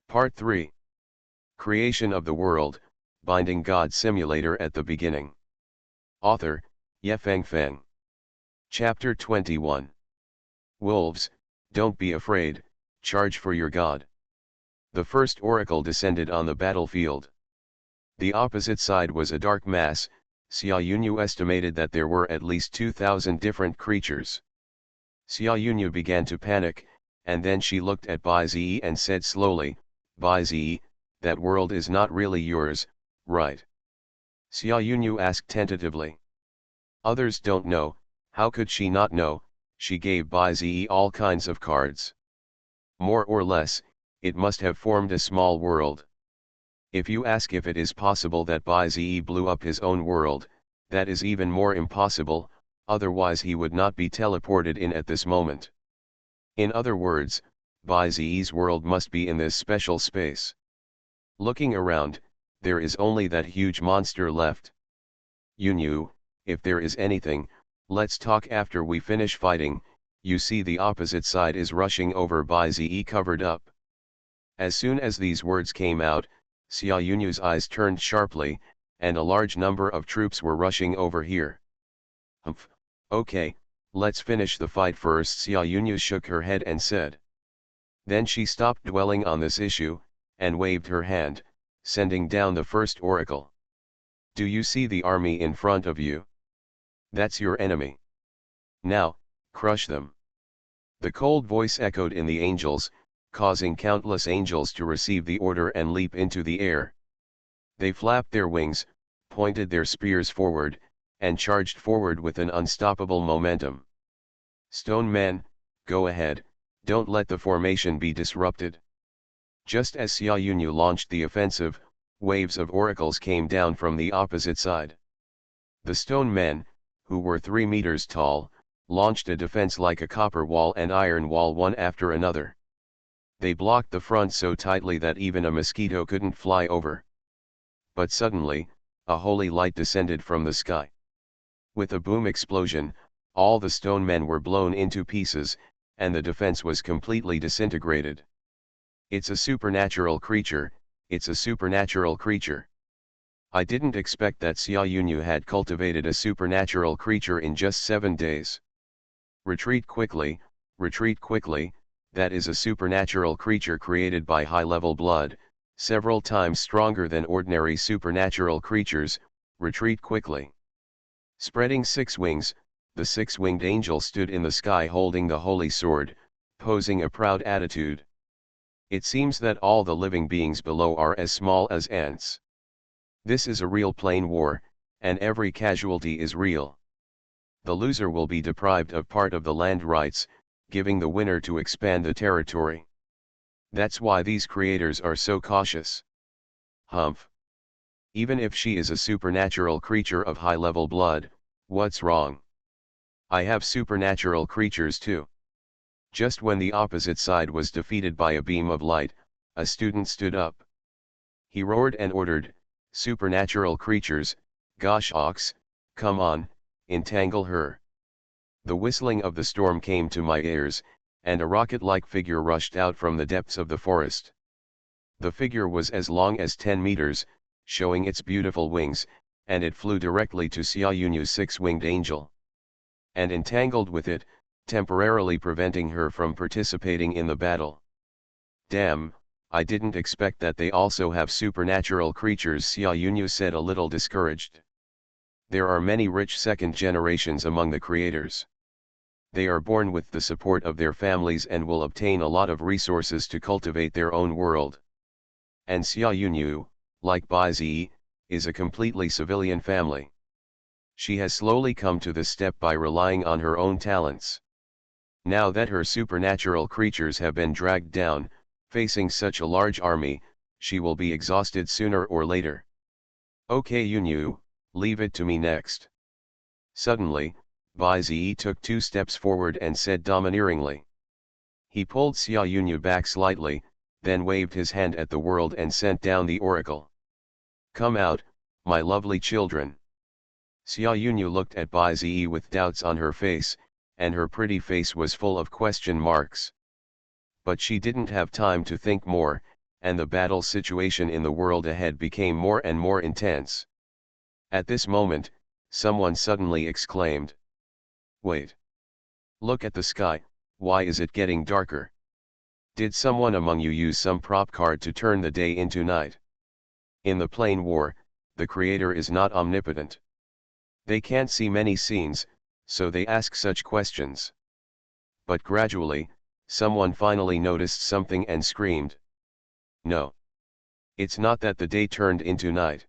Part 3. Creation of the World, Binding God Simulator at the Beginning. Author, Yefeng Feng. Chapter 21. Wolves, don't be afraid, charge for your God. The first oracle descended on the battlefield. The opposite side was a dark mass. Xia Yunyu estimated that there were at least 2,000 different creatures. Xia Yunyu began to panic, and then she looked at Bai Zi and said slowly, "Bai Zi, that world is not really yours, right?" Xia Yunyu asked tentatively. Others don't know, how could she not know? She gave Bai Zi all kinds of cards. More or less, it must have formed a small world. If you ask if it is possible that Bai Zi blew up his own world, that is even more impossible, otherwise he would not be teleported in at this moment. In other words, Bai Zi's world must be in this special space. Looking around, there is only that huge monster left. Yunyu, if there is anything, let's talk after we finish fighting. You see the opposite side is rushing over. Bai Zi covered up. As soon as these words came out, Xia Yunyu's eyes turned sharply, and a large number of troops were rushing over here. Humph, okay, let's finish the fight first. Xia Yunyu shook her head and said. Then she stopped dwelling on this issue, and waved her hand, sending down the first oracle. Do you see the army in front of you? That's your enemy. Now, crush them. The cold voice echoed in the angels, causing countless angels to receive the order and leap into the air. They flapped their wings, pointed their spears forward, and charged forward with an unstoppable momentum. Stone men, go ahead, don't let the formation be disrupted. Just as Xia Yunyu launched the offensive, waves of oracles came down from the opposite side. The stone men, who were 3 meters tall, launched a defense like a copper wall and iron wall one after another. They blocked the front so tightly that even a mosquito couldn't fly over. But suddenly, a holy light descended from the sky. With a boom explosion, all the stone men were blown into pieces, and the defense was completely disintegrated. It's a supernatural creature, it's a supernatural creature. I didn't expect that Xia Yunyu had cultivated a supernatural creature in just 7 days. Retreat quickly, that is a supernatural creature created by high-level blood, several times stronger than ordinary supernatural creatures. Retreat quickly. Spreading 6 wings, the 6-winged angel stood in the sky holding the holy sword, posing a proud attitude. It seems that all the living beings below are as small as ants. This is a real plain war, and every casualty is real. The loser will be deprived of part of the land rights, giving the winner to expand the territory. That's why these creators are so cautious. Humph. Even if she is a supernatural creature of high-level blood, what's wrong? I have supernatural creatures too. Just when the opposite side was defeated by a beam of light, a student stood up. He roared and ordered, "Supernatural creatures, gosh ox, come on, entangle her." The whistling of the storm came to my ears, and a rocket-like figure rushed out from the depths of the forest. The figure was as long as 10 meters, showing its beautiful wings, and it flew directly to Xia Yunyu's 6-winged angel. And entangled with it, temporarily preventing her from participating in the battle. Damn, I didn't expect that they also have supernatural creatures, Xia Yunyu said, a little discouraged. There are many rich second generations among the creators. They are born with the support of their families and will obtain a lot of resources to cultivate their own world. And Xia Yunyu, like Bai Zi, is a completely civilian family. She has slowly come to this step by relying on her own talents. Now that her supernatural creatures have been dragged down, facing such a large army, she will be exhausted sooner or later. Okay Yunyu, leave it to me next. Suddenly, Bai Zi took 2 steps forward and said domineeringly. He pulled Xia Yunyu back slightly, then waved his hand at the world and sent down the oracle. Come out, my lovely children. Xia Yunyu looked at Bai Zi with doubts on her face, and her pretty face was full of question marks. But she didn't have time to think more, and the battle situation in the world ahead became more and more intense. At this moment, someone suddenly exclaimed, "Wait! Look at the sky, why is it getting darker? Did someone among you use some prop card to turn the day into night?" In the plane war, the creator is not omnipotent. They can't see many scenes, so they ask such questions. But gradually, someone finally noticed something and screamed, "No! It's not that the day turned into night.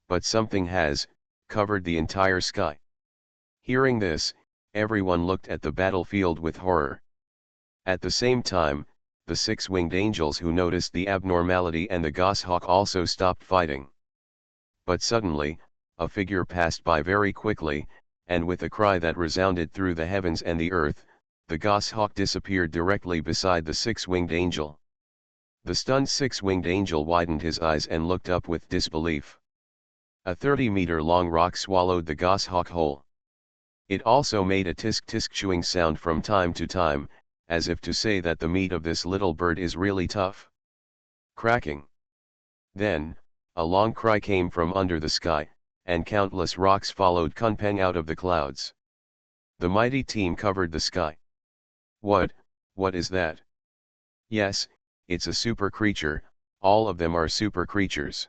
But something has covered the entire sky." Hearing this, everyone looked at the battlefield with horror. At the same time, the six-winged angels who noticed the abnormality and the goshawk also stopped fighting. But suddenly, a figure passed by very quickly, and with a cry that resounded through the heavens and the earth, the goshawk disappeared directly beside the six-winged angel. The stunned six-winged angel widened his eyes and looked up with disbelief. A 30-meter-long rock swallowed the goshawk whole. It also made a tisk-tisk chewing sound from time to time, as if to say that the meat of this little bird is really tough. Cracking. Then, a long cry came from under the sky, and countless rocks followed Kunpeng out of the clouds. The mighty team covered the sky. What is that? Yes, it's a super creature, all of them are super creatures.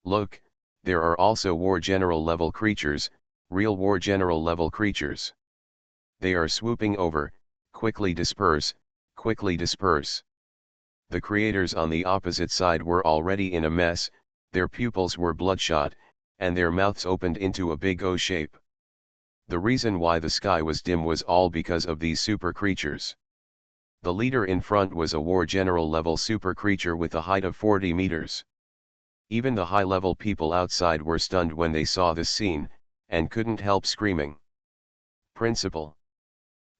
Look, there are also war general level creatures, real war general level creatures. They are swooping over, quickly disperse, quickly disperse. The creators on the opposite side were already in a mess, their pupils were bloodshot, and their mouths opened into a big O shape. The reason why the sky was dim was all because of these super creatures. The leader in front was a war general level super creature with a height of 40 meters. Even the high-level people outside were stunned when they saw this scene, and couldn't help screaming. Principal.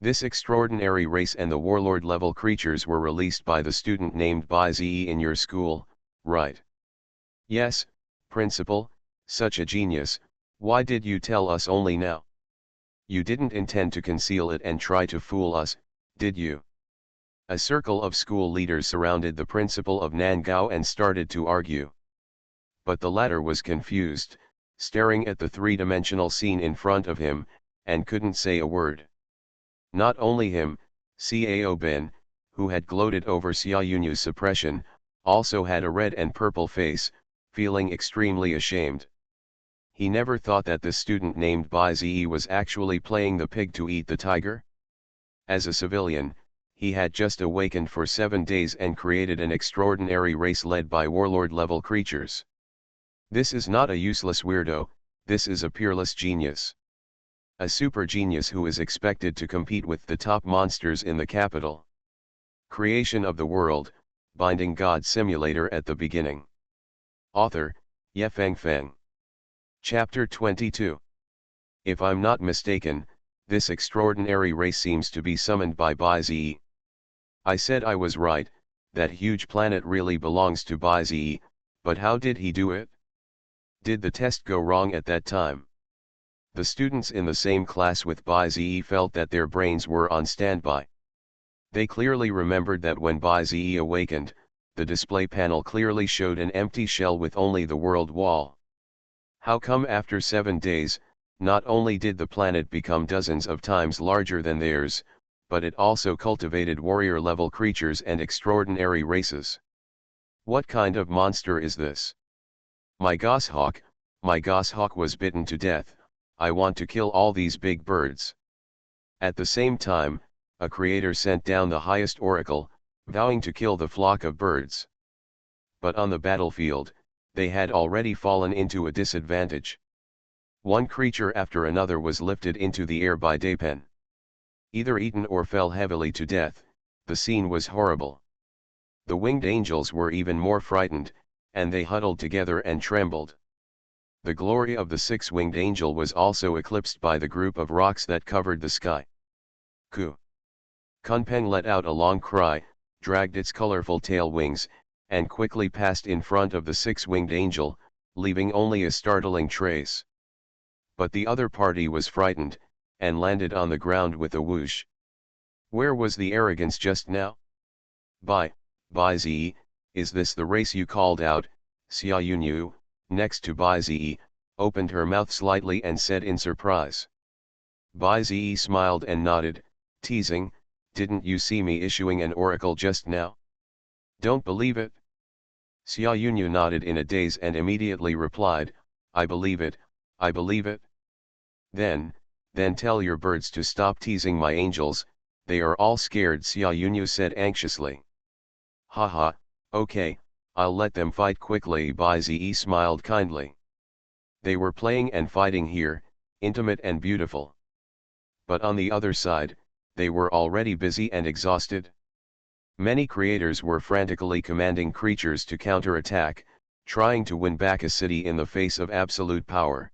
This extraordinary race and the warlord-level creatures were released by the student named Bai-Ze in your school, right? Yes, Principal, such a genius, why did you tell us only now? You didn't intend to conceal it and try to fool us, did you? A circle of school leaders surrounded the principal of Nangao and started to argue. But the latter was confused, staring at the three-dimensional scene in front of him, and couldn't say a word. Not only him, Cao Ben, who had gloated over Xia Yunyu's suppression, also had a red and purple face, feeling extremely ashamed. He never thought that this student named Bai-Ze was actually playing the pig to eat the tiger. As a civilian, he had just awakened for 7 days and created an extraordinary race led by warlord-level creatures. This is not a useless weirdo, this is a peerless genius. A super genius who is expected to compete with the top monsters in the capital. Creation of the World, Binding God Simulator at the beginning. Author, Yefeng Feng. Chapter 22. If I'm not mistaken, this extraordinary race seems to be summoned by Bai-Ze. I said I was right, that huge planet really belongs to Bai-Ze, but how did he do it? Did the test go wrong at that time? The students in the same class with Bai-Ze felt that their brains were on standby. They clearly remembered that when Bai-Ze awakened, the display panel clearly showed an empty shell with only the world wall. How come after 7 days, not only did the planet become dozens of times larger than theirs, but it also cultivated warrior-level creatures and extraordinary races? What kind of monster is this? My goshawk was bitten to death. I want to kill all these big birds. At the same time, a creator sent down the highest oracle, vowing to kill the flock of birds. But on the battlefield, they had already fallen into a disadvantage. One creature after another was lifted into the air by Daipen. Either eaten or fell heavily to death. The scene was horrible. The winged angels were even more frightened, and they huddled together and trembled. The glory of the six-winged angel was also eclipsed by the group of rocks that covered the sky. Ku. Kunpeng let out a long cry, dragged its colorful tail wings, and quickly passed in front of the six-winged angel, leaving only a startling trace. But the other party was frightened, and landed on the ground with a whoosh. Where was the arrogance just now? Bai-Ze, is this the race you called out? Xia Yunyu, next to Bai Ziyi, opened her mouth slightly and said in surprise. Bai Ziyi smiled and nodded, teasing, didn't you see me issuing an oracle just now? Don't believe it? Xia Yunyu nodded in a daze and immediately replied, I believe it, I believe it. Then tell your birds to stop teasing my angels, they are all scared, Xia Yunyu said anxiously. Haha, okay, I'll let them fight quickly, Bai Ziyi smiled kindly. They were playing and fighting here, intimate and beautiful. But on the other side, they were already busy and exhausted. Many creators were frantically commanding creatures to counterattack, trying to win back a city in the face of absolute power.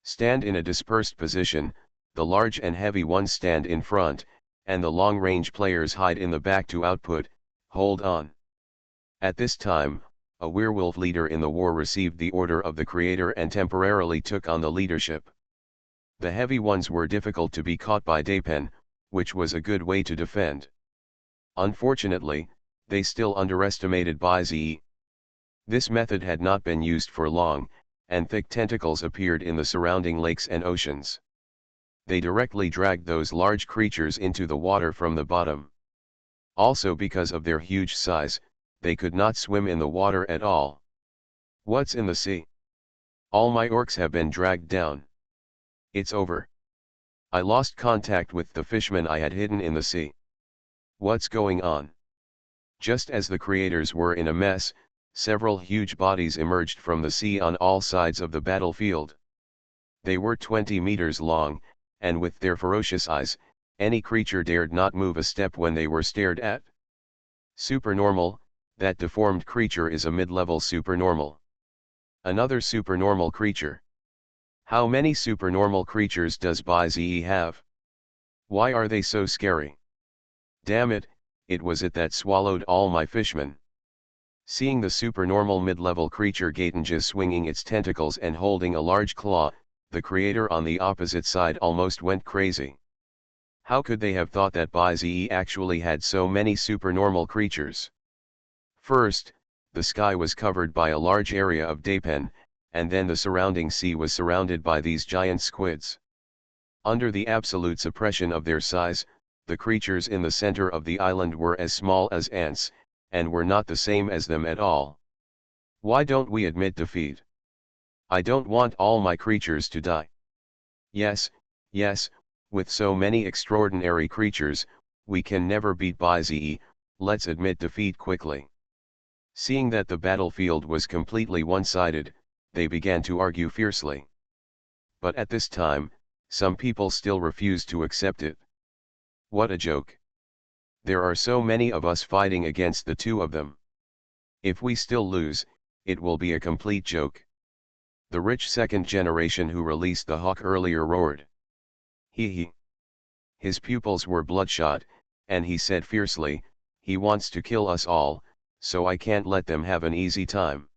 Stand in a dispersed position, the large and heavy ones stand in front, and the long-range players hide in the back to output, hold on. At this time, a werewolf leader in the war received the order of the creator and temporarily took on the leadership. The heavy ones were difficult to be caught by Daipen, which was a good way to defend. Unfortunately, they still underestimated Bai Ziyi. This method had not been used for long, and thick tentacles appeared in the surrounding lakes and oceans. They directly dragged those large creatures into the water from the bottom. Also, because of their huge size, they could not swim in the water at all. What's in the sea? All my orcs have been dragged down. It's over. I lost contact with the fishmen I had hidden in the sea. What's going on? Just as the creators were in a mess, several huge bodies emerged from the sea on all sides of the battlefield. They were 20 meters long, and with their ferocious eyes, any creature dared not move a step when they were stared at. Supernormal, that deformed creature is a mid-level supernormal. Another supernormal creature. How many supernormal creatures does Bai Ziyi have? Why are they so scary? Damn it, it was it that swallowed all my fishmen. Seeing the supernormal mid-level creature Gatenja swinging its tentacles and holding a large claw, the creator on the opposite side almost went crazy. How could they have thought that Bai Ziyi actually had so many supernormal creatures? First, the sky was covered by a large area of Daipen, and then the surrounding sea was surrounded by these giant squids. Under the absolute suppression of their size, the creatures in the center of the island were as small as ants, and were not the same as them at all. Why don't we admit defeat? I don't want all my creatures to die. Yes, with so many extraordinary creatures, we can never beat Bai Ziyi, let's admit defeat quickly. Seeing that the battlefield was completely one-sided, they began to argue fiercely. But at this time, some people still refused to accept it. What a joke. There are so many of us fighting against the two of them. If we still lose, it will be a complete joke. The rich second generation who released the hawk earlier roared. He. His pupils were bloodshot, and he said fiercely, he wants to kill us all, so I can't let them have an easy time.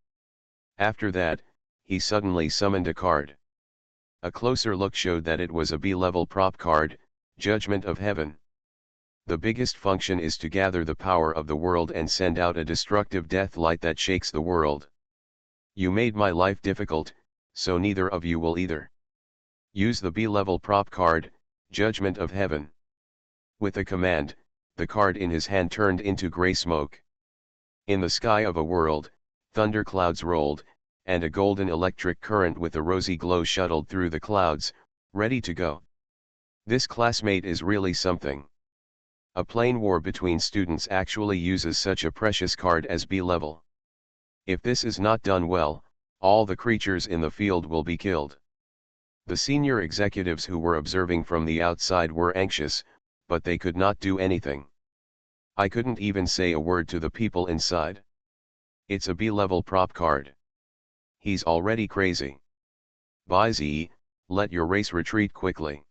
After that, he suddenly summoned a card. A closer look showed that it was a B-level prop card, Judgment of Heaven. The biggest function is to gather the power of the world and send out a destructive death light that shakes the world. You made my life difficult, so neither of you will either. Use the B-level prop card, Judgment of Heaven. With a command, the card in his hand turned into gray smoke. In the sky of a world, thunderclouds rolled, and a golden electric current with a rosy glow shuttled through the clouds, ready to go. This classmate is really something. A plain war between students actually uses such a precious card as B-level. If this is not done well, all the creatures in the field will be killed. The senior executives who were observing from the outside were anxious, but they could not do anything. I couldn't even say a word to the people inside. It's a B-level prop card. He's already crazy. Bai Ziyi, let your race retreat quickly.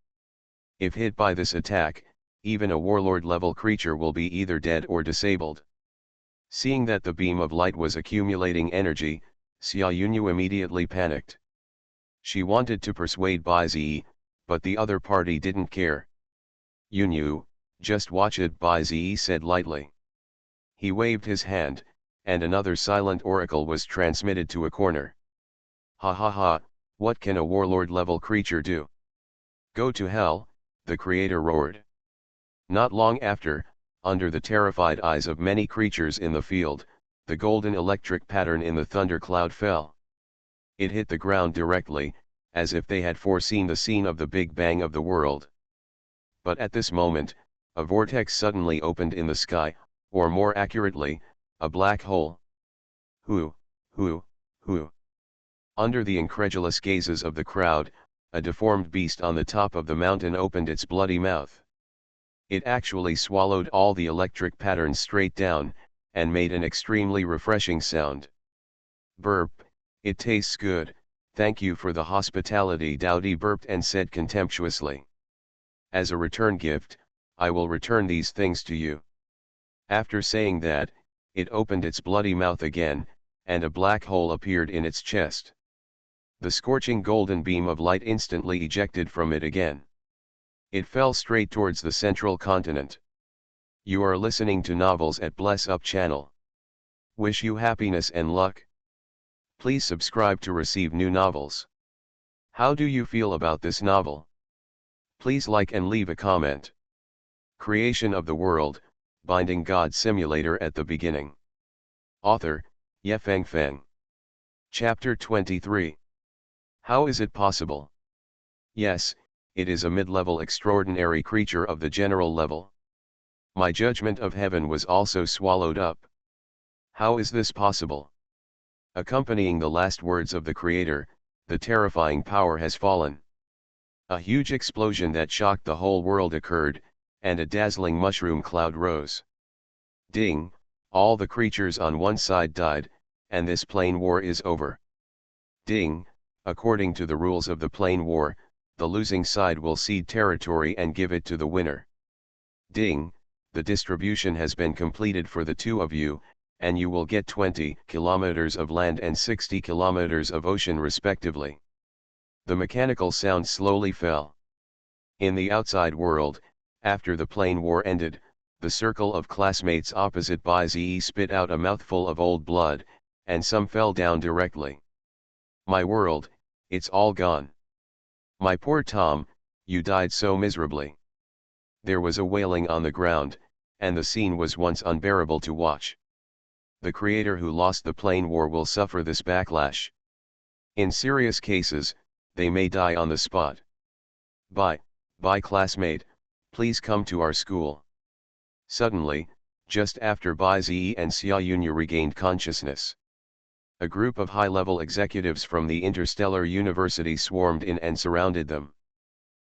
If hit by this attack, even a warlord-level creature will be either dead or disabled. Seeing that the beam of light was accumulating energy, Xia Yunyu immediately panicked. She wanted to persuade Bai Ziyi, but the other party didn't care. Yunyu, just watch it, Bai Ziyi said lightly. He waved his hand, and another silent oracle was transmitted to a corner. Ha ha ha, what can a warlord-level creature do? Go to hell, the creator roared. Not long after, under the terrified eyes of many creatures in the field, the golden electric pattern in the thundercloud fell. It hit the ground directly, as if they had foreseen the scene of the Big Bang of the world. But at this moment, a vortex suddenly opened in the sky, or more accurately, a black hole. Who? Under the incredulous gazes of the crowd, a deformed beast on the top of the mountain opened its bloody mouth. It actually swallowed all the electric patterns straight down, and made an extremely refreshing sound. Burp, it tastes good, thank you for the hospitality. Dowdy burped and said contemptuously. As a return gift, I will return these things to you. After saying that, it opened its bloody mouth again, and a black hole appeared in its chest. The scorching golden beam of light instantly ejected from it again. It fell straight towards the central continent. You are listening to Novels at Bless Up channel. Wish you happiness and luck. Please subscribe to receive new novels. How do you feel about this novel? Please like and leave a comment. Creation of the World, Binding God Simulator at the Beginning. Author, Yefeng Feng. Chapter 23. How is it possible? Yes, it is a mid-level extraordinary creature of the general level. My judgment of heaven was also swallowed up. How is this possible? Accompanying the last words of the Creator, the terrifying power has fallen. A huge explosion that shocked the whole world occurred, and a dazzling mushroom cloud rose. Ding, all the creatures on one side died, and this plane war is over. Ding, according to the rules of the plane war, the losing side will cede territory and give it to the winner. Ding, the distribution has been completed for the two of you, and you will get 20 kilometers of land and 60 kilometers of ocean respectively. The mechanical sound slowly fell. In the outside world, after the plane war ended, the circle of classmates opposite Bai-Ze spit out a mouthful of old blood, and some fell down directly. My world, it's all gone. My poor Tom, you died so miserably. There was a wailing on the ground, and the scene was once unbearable to watch. The creator who lost the plane war will suffer this backlash. In serious cases, they may die on the spot. Bye classmate, please come to our school. Suddenly, just after Bai-Ze and Xia Yunyu regained consciousness, a group of high-level executives from the Interstellar University swarmed in and surrounded them.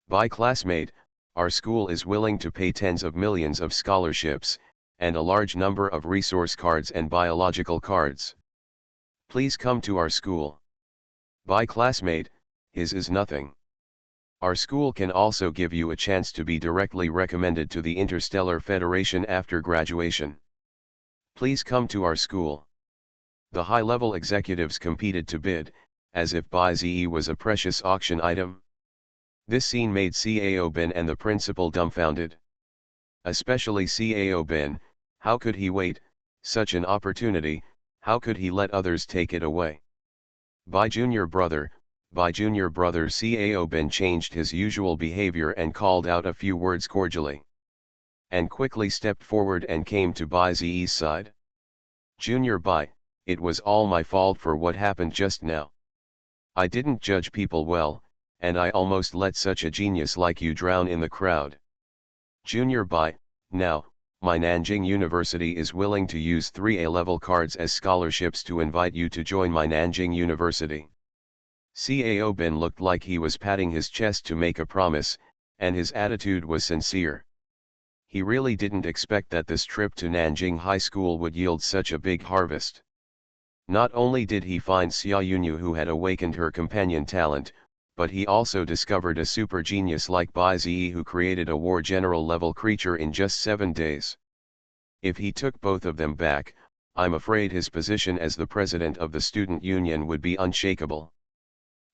Bye classmate, our school is willing to pay tens of millions of scholarships, and a large number of resource cards and biological cards. Please come to our school. Bye classmate, his is nothing. Our school can also give you a chance to be directly recommended to the Interstellar Federation after graduation. Please come to our school. The high-level executives competed to bid, as if Bai-Ze was a precious auction item. This scene made Cao Ben and the principal dumbfounded. Especially Cao Ben, how could he wait, such an opportunity, how could he let others take it away? By junior brother, Cao Ben changed his usual behavior and called out a few words cordially. And quickly stepped forward and came to Bai-Ze's side. Junior Bai, it was all my fault for what happened just now. I didn't judge people well, and I almost let such a genius like you drown in the crowd. Junior Bai, now, my Nanjing University is willing to use 3 A-level cards as scholarships to invite you to join my Nanjing University. Cao Ben looked like he was patting his chest to make a promise, and his attitude was sincere. He really didn't expect that this trip to Nanjing High School would yield such a big harvest. Not only did he find Xia Yunyu who had awakened her companion talent, but he also discovered a super genius like Bai-Ze who created a war general level creature in just 7 days. If he took both of them back, I'm afraid his position as the president of the student union would be unshakable.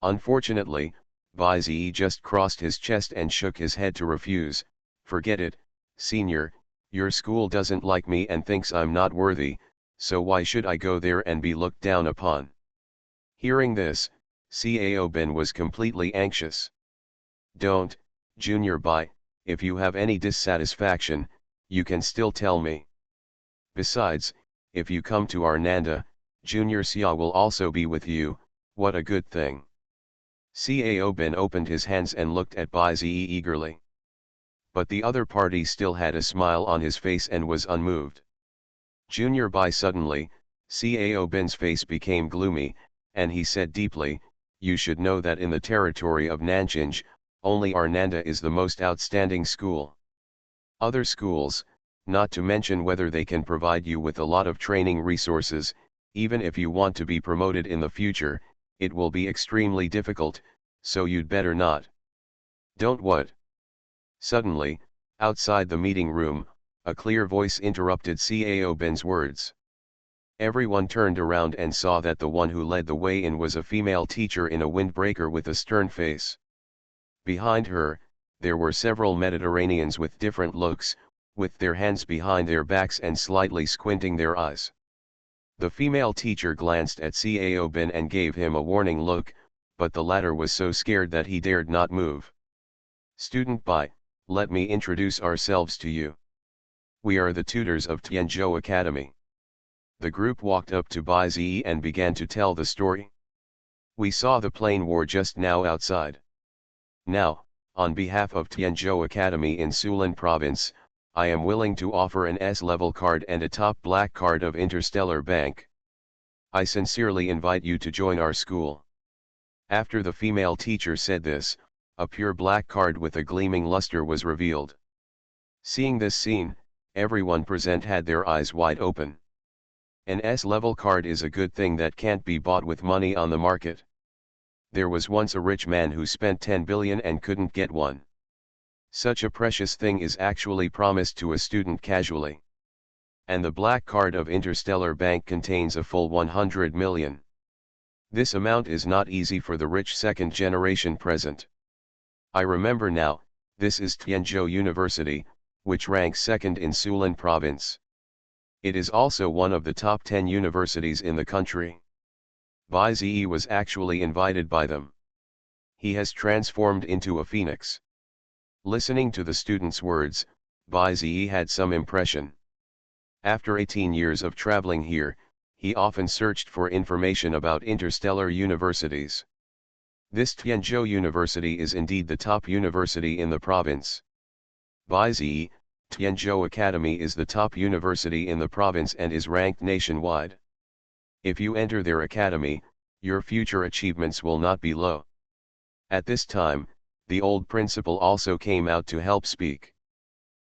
Unfortunately, Bai-Ze just crossed his chest and shook his head to refuse. Forget it, senior, your school doesn't like me and thinks I'm not worthy, so why should I go there and be looked down upon? Hearing this, Cao Bin was completely anxious. Don't, Junior Bai, if you have any dissatisfaction, you can still tell me. Besides, if you come to our Nanda, Junior Xia will also be with you, what a good thing. Cao Bin opened his hands and looked at Bai Zi eagerly. But the other party still had a smile on his face and was unmoved. Junior Bai suddenly, Cao Bin's face became gloomy, and he said deeply, you should know that in the territory of Nanjing, only our Nanda is the most outstanding school. Other schools, not to mention whether they can provide you with a lot of training resources, even if you want to be promoted in the future, it will be extremely difficult, so you'd better not. Don't what? Suddenly, outside the meeting room, a clear voice interrupted Cao Bin's words. Everyone turned around and saw that the one who led the way in was a female teacher in a windbreaker with a stern face. Behind her, there were several Mediterraneans with different looks, with their hands behind their backs and slightly squinting their eyes. The female teacher glanced at Cao Bin and gave him a warning look, but the latter was so scared that he dared not move. Student Bai, let me introduce ourselves to you. We are the tutors of Tianzhou Academy. The group walked up to Bai Zi and began to tell the story. We saw the plane war just now outside. Now, on behalf of Tianzhou Academy in Sulan Province, I am willing to offer an S-level card and a top black card of Interstellar Bank. I sincerely invite you to join our school. After the female teacher said this, a pure black card with a gleaming luster was revealed. Seeing this scene, everyone present had their eyes wide open. An S-level card is a good thing that can't be bought with money on the market. There was once a rich man who spent 10 billion and couldn't get one. Such a precious thing is actually promised to a student casually. And the black card of Interstellar Bank contains a full 100 million. This amount is not easy for the rich second generation present. I remember now, this is Tianzhou University, which ranks second in Sulan Province. It is also one of the top 10 universities in the country. Bai Zi was actually invited by them. He has transformed into a phoenix. Listening to the students' words, Bai Zi had some impression. After 18 years of traveling here, he often searched for information about interstellar universities. This Tianzhou University is indeed the top university in the province. Bai Zi, Tianzhou Academy is the top university in the province and is ranked nationwide. If you enter their academy, your future achievements will not be low. At this time, the old principal also came out to help speak.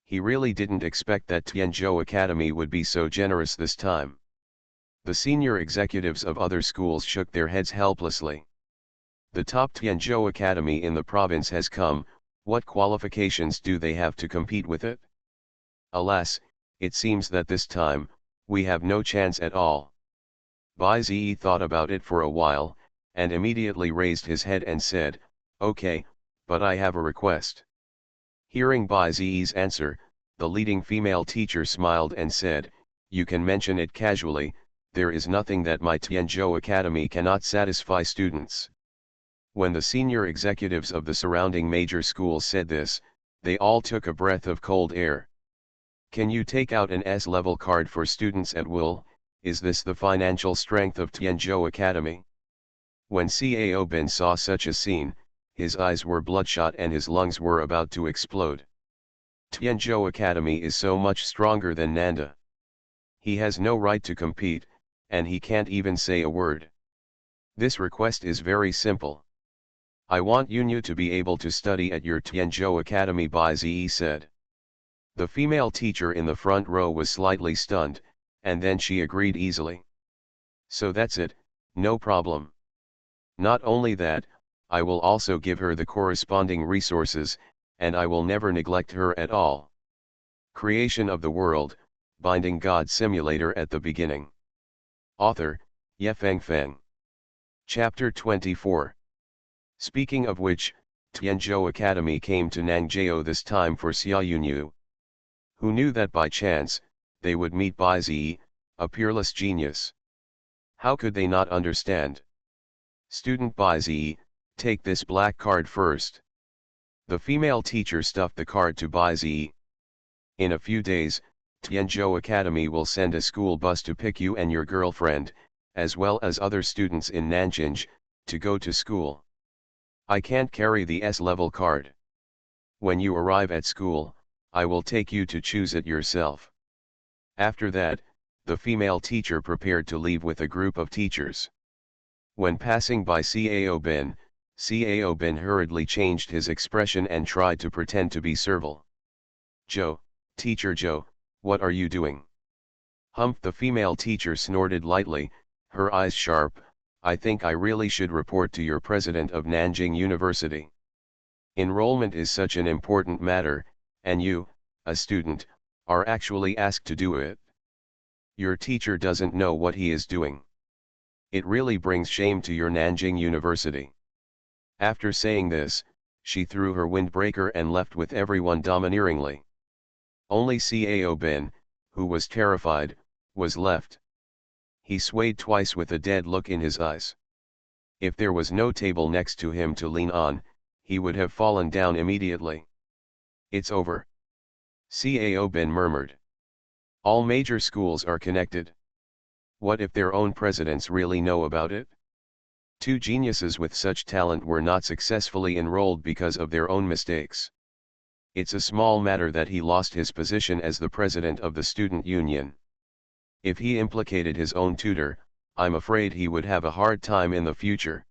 He really didn't expect that Tianzhou Academy would be so generous this time. The senior executives of other schools shook their heads helplessly. The top Tianzhou Academy in the province has come, what qualifications do they have to compete with it? Alas, it seems that this time, we have no chance at all. Bai Zi thought about it for a while, and immediately raised his head and said, okay, but I have a request. Hearing Bai Zi's answer, the leading female teacher smiled and said, you can mention it casually, there is nothing that my Tianzhou Academy cannot satisfy students. When the senior executives of the surrounding major schools said this, they all took a breath of cold air. Can you take out an S-level card for students at will? Is this the financial strength of Tianzhou Academy? When Cao Bin saw such a scene, his eyes were bloodshot and his lungs were about to explode. Tianzhou Academy is so much stronger than Nanda. He has no right to compete, and he can't even say a word. This request is very simple. I want Yunyu to be able to study at your Tianzhou Academy, Bai Zi said. The female teacher in the front row was slightly stunned, and then she agreed easily. So that's it, no problem. Not only that, I will also give her the corresponding resources, and I will never neglect her at all. Creation of the World, Binding God Simulator at the Beginning. Author, Yefeng Feng. Chapter 24. Speaking of which, Tianzhou Academy came to Nanjiao this time for Xia Yunyu. Who knew that by chance, they would meet Bai Zi, a peerless genius. How could they not understand? Student Bai, take this black card first. The female teacher stuffed the card to Bai. In a few days, Tianzhou Academy will send a school bus to pick you and your girlfriend, as well as other students in Nanjing, to go to school. I can't carry the S-level card. When you arrive at school, I will take you to choose it yourself. After that, the female teacher prepared to leave with a group of teachers. When passing by Cao Bin hurriedly changed his expression and tried to pretend to be servile. Joe, teacher Joe, what are you doing? Humph! The female teacher snorted lightly, her eyes sharp. I think I really should report to your president of Nanjing University. Enrollment is such an important matter, and you, a student, are actually asked to do it. Your teacher doesn't know what he is doing. It really brings shame to your Nanjing University. After saying this, she threw her windbreaker and left with everyone domineeringly. Only Cao Bin, who was terrified, was left. He swayed twice with a dead look in his eyes. If there was no table next to him to lean on, he would have fallen down immediately. It's over. Cao Bin murmured. All major schools are connected. What if their own presidents really know about it? Two geniuses with such talent were not successfully enrolled because of their own mistakes. It's a small matter that he lost his position as the president of the student union. If he implicated his own tutor, I'm afraid he would have a hard time in the future.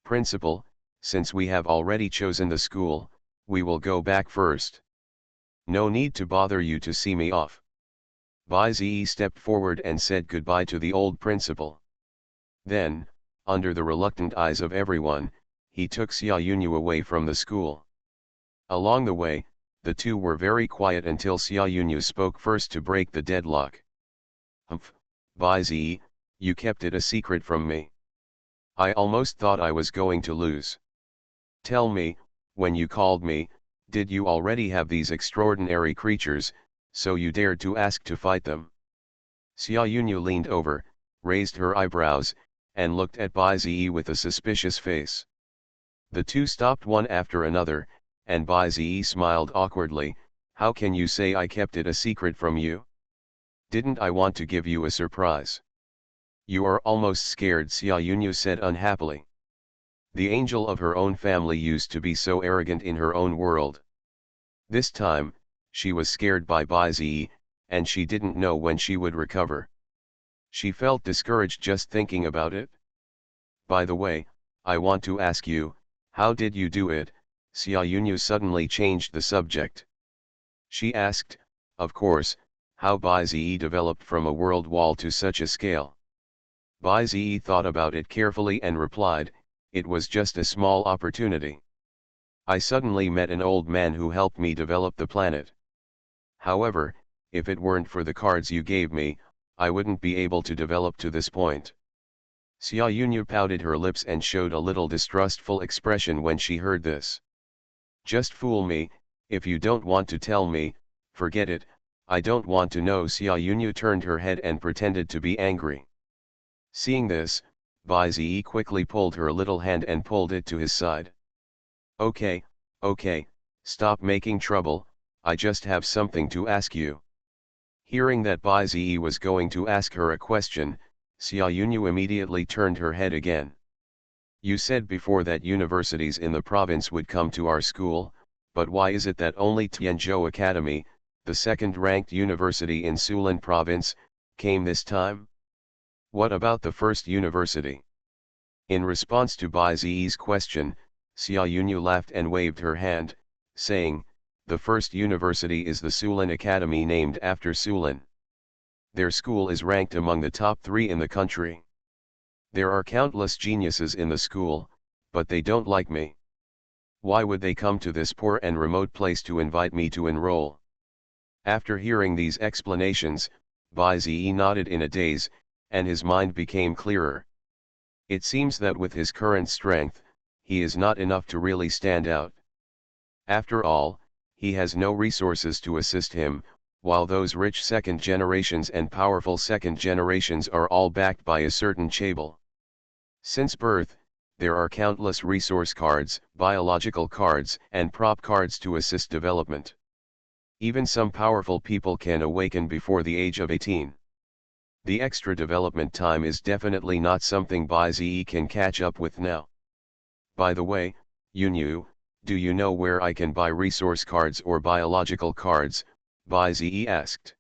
Principal, since we have already chosen the school, we will go back first. No need to bother you to see me off. Bai stepped forward and said goodbye to the old principal. Then, under the reluctant eyes of everyone, he took Xia Yunyu away from the school. Along the way, the two were very quiet until Xia Yunyu spoke first to break the deadlock. Humph, Bai, you kept it a secret from me. I almost thought I was going to lose. Tell me, when you called me, did you already have these extraordinary creatures, so you dared to ask to fight them? Xia Yunyu leaned over, raised her eyebrows, and looked at Bai with a suspicious face. The two stopped one after another, and Bai smiled awkwardly. How can you say I kept it a secret from you? Didn't I want to give you a surprise? You are almost scared, Xia Yunyu said unhappily. The angel of her own family used to be so arrogant in her own world. This time, she was scared by Bai, and she didn't know when she would recover. She felt discouraged just thinking about it. By the way, I want to ask you, how did you do it? Xia Yunyu suddenly changed the subject. She asked, of course, how Bai developed from a world wall to such a scale. Bai thought about it carefully and replied, it was just a small opportunity. I suddenly met an old man who helped me develop the planet. However, if it weren't for the cards you gave me, I wouldn't be able to develop to this point. Xia Yunyu pouted her lips and showed a little distrustful expression when she heard this. Just fool me, if you don't want to tell me, forget it, I don't want to know. Xia Yunyu turned her head and pretended to be angry. Seeing this, Bai quickly pulled her little hand and pulled it to his side. Okay, stop making trouble, I just have something to ask you. Hearing that Bai was going to ask her a question, Xia Yunyu immediately turned her head again. You said before that universities in the province would come to our school, but why is it that only Tianzhou Academy, the second-ranked university in Sulan province, came this time? What about the first university? In response to Bai question, Xia Yunyu laughed and waved her hand, saying, the first university is the Sulan Academy named after Sulan. Their school is ranked among the top 3 in the country. There are countless geniuses in the school, but they don't like me. Why would they come to this poor and remote place to invite me to enroll? After hearing these explanations, Bai nodded in a daze, and his mind became clearer. It seems that with his current strength, he is not enough to really stand out. After all, he has no resources to assist him, while those rich second generations and powerful second generations are all backed by a certain Chable. Since birth, there are countless resource cards, biological cards, and prop cards to assist development. Even some powerful people can awaken before the age of 18. The extra development time is definitely not something ByZe can catch up with now. By the way, do you know where I can buy resource cards or biological cards? ByZe asked.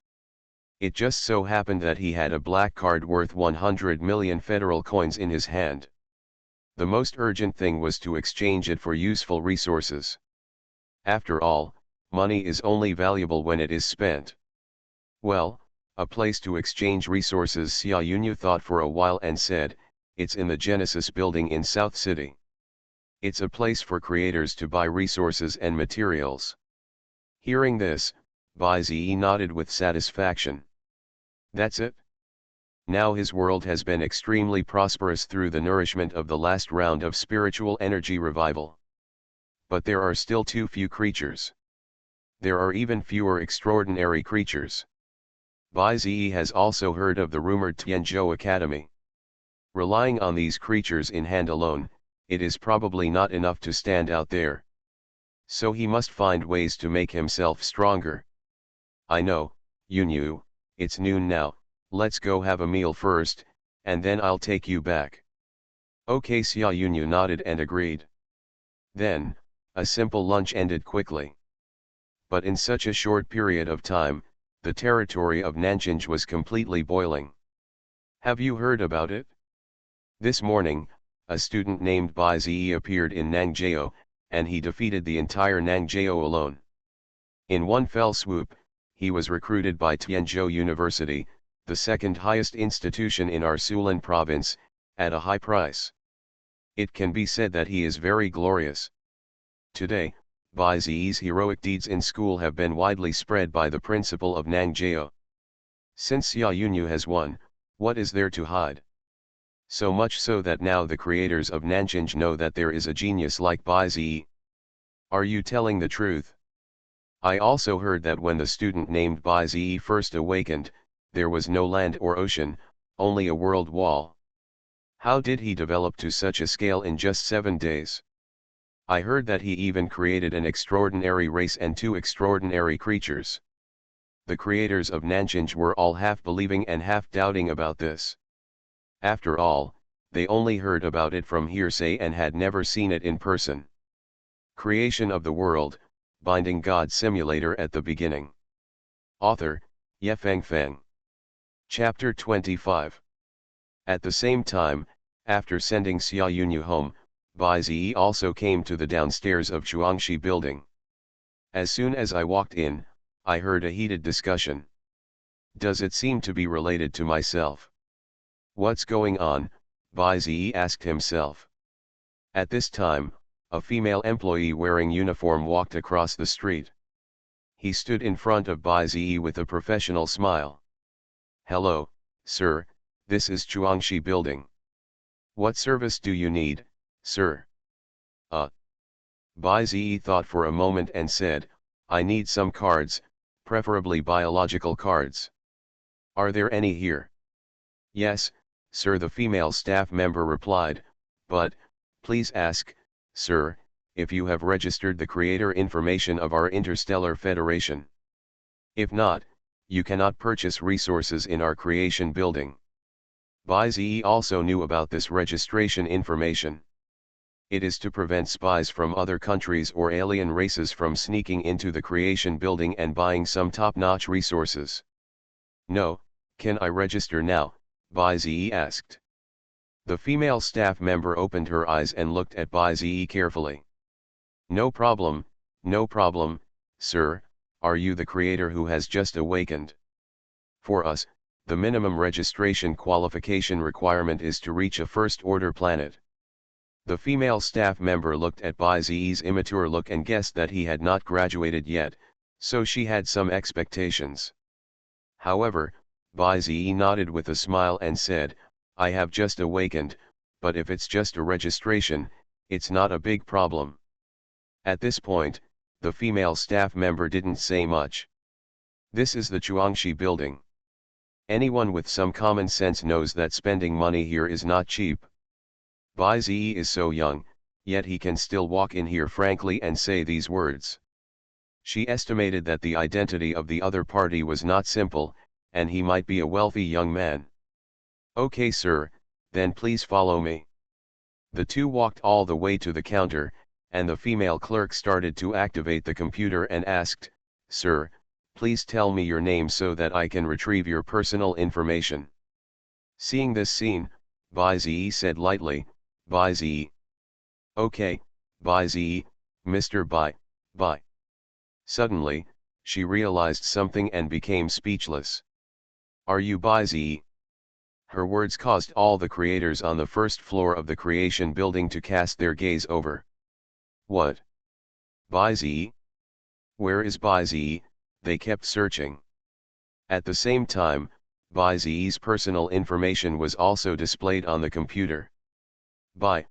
It just so happened that he had a black card worth 100 million federal coins in his hand. The most urgent thing was to exchange it for useful resources. After all, money is only valuable when it is spent. Well, a place to exchange resources. Xiaoyunyu thought for a while and said, it's in the Genesis building in South City. It's a place for creators to buy resources and materials. Hearing this, ByZe nodded with satisfaction. That's it? Now his world has been extremely prosperous through the nourishment of the last round of spiritual energy revival. But there are still too few creatures. There are even fewer extraordinary creatures. ByZe has also heard of the rumored Tianzhou Academy. Relying on these creatures in hand alone, it is probably not enough to stand out there. So he must find ways to make himself stronger. I know, Yunyu, it's noon now, let's go have a meal first, and then I'll take you back. Okay, Xia Yunyu nodded and agreed. Then, a simple lunch ended quickly. But in such a short period of time, the territory of Nanjing was completely boiling. Have you heard about it? This morning, a student named ByZe appeared in Nanjiao, and he defeated the entire Nanjiao alone. In one fell swoop, he was recruited by Tianzhou University, the second highest institution in Arsulan province, at a high price. It can be said that he is very glorious. Today, ByZe's heroic deeds in school have been widely spread by the principal of Nanjiao. Since Xiaoyunyu has won, what is there to hide? So much so that now the creators of Nanjing know that there is a genius like ByZe. Are you telling the truth? I also heard that when the student named ByZe first awakened, there was no land or ocean, only a world wall. How did he develop to such a scale in just 7 days? I heard that he even created an extraordinary race and 2 extraordinary creatures. The creators of Nanjing were all half believing and half doubting about this. After all, they only heard about it from hearsay and had never seen it in person. Creation of the World, Binding God Simulator at the Beginning. Author, Yefeng Feng. Chapter 25. At the same time, after sending Xiaoyunyu home, ByZe also came to the downstairs of Chuangshi building. As soon as I walked in, I heard a heated discussion. Does it seem to be related to myself? What's going on? ByZe asked himself. At this time, a female employee wearing uniform walked across the street. He stood in front of ByZe with a professional smile. Hello, sir, this is Chuangshi building. What service do you need, sir? ByZe thought for a moment and said, I need some cards, preferably biological cards. Are there any here? Yes, sir, the female staff member replied, but, please ask, sir, if you have registered the creator information of our Interstellar Federation. If not, you cannot purchase resources in our creation building. ByZe also knew about this registration information. It is to prevent spies from other countries or alien races from sneaking into the creation building and buying some top-notch resources. No, can I register now? ByZe asked. The female staff member opened her eyes and looked at ByZe carefully. No problem, sir, are you the creator who has just awakened? For us, the minimum registration qualification requirement is to reach a first-order planet. The female staff member looked at ByZe's immature look and guessed that he had not graduated yet, so she had some expectations. However, ByZe nodded with a smile and said, I have just awakened, but if it's just a registration, it's not a big problem. At this point, the female staff member didn't say much. This is the Chuangshi building. Anyone with some common sense knows that spending money here is not cheap. Bai Zi is so young, yet he can still walk in here frankly and say these words. She estimated that the identity of the other party was not simple, and he might be a wealthy young man. Okay sir, then please follow me. The two walked all the way to the counter, and the female clerk started to activate the computer and asked, "Sir, please tell me your name so that I can retrieve your personal information." Seeing this scene, Bai Zi said lightly, "Bai Zi." "Okay, Bai Zi, Mr. Bai." Suddenly, she realized something and became speechless. "Are you Bai Zi?" Her words caused all the creators on the first floor of the creation building to cast their gaze over. What? Bai Zi? Where is Bai Zi? They kept searching. At the same time, Bai Zi's personal information was also displayed on the computer. Bai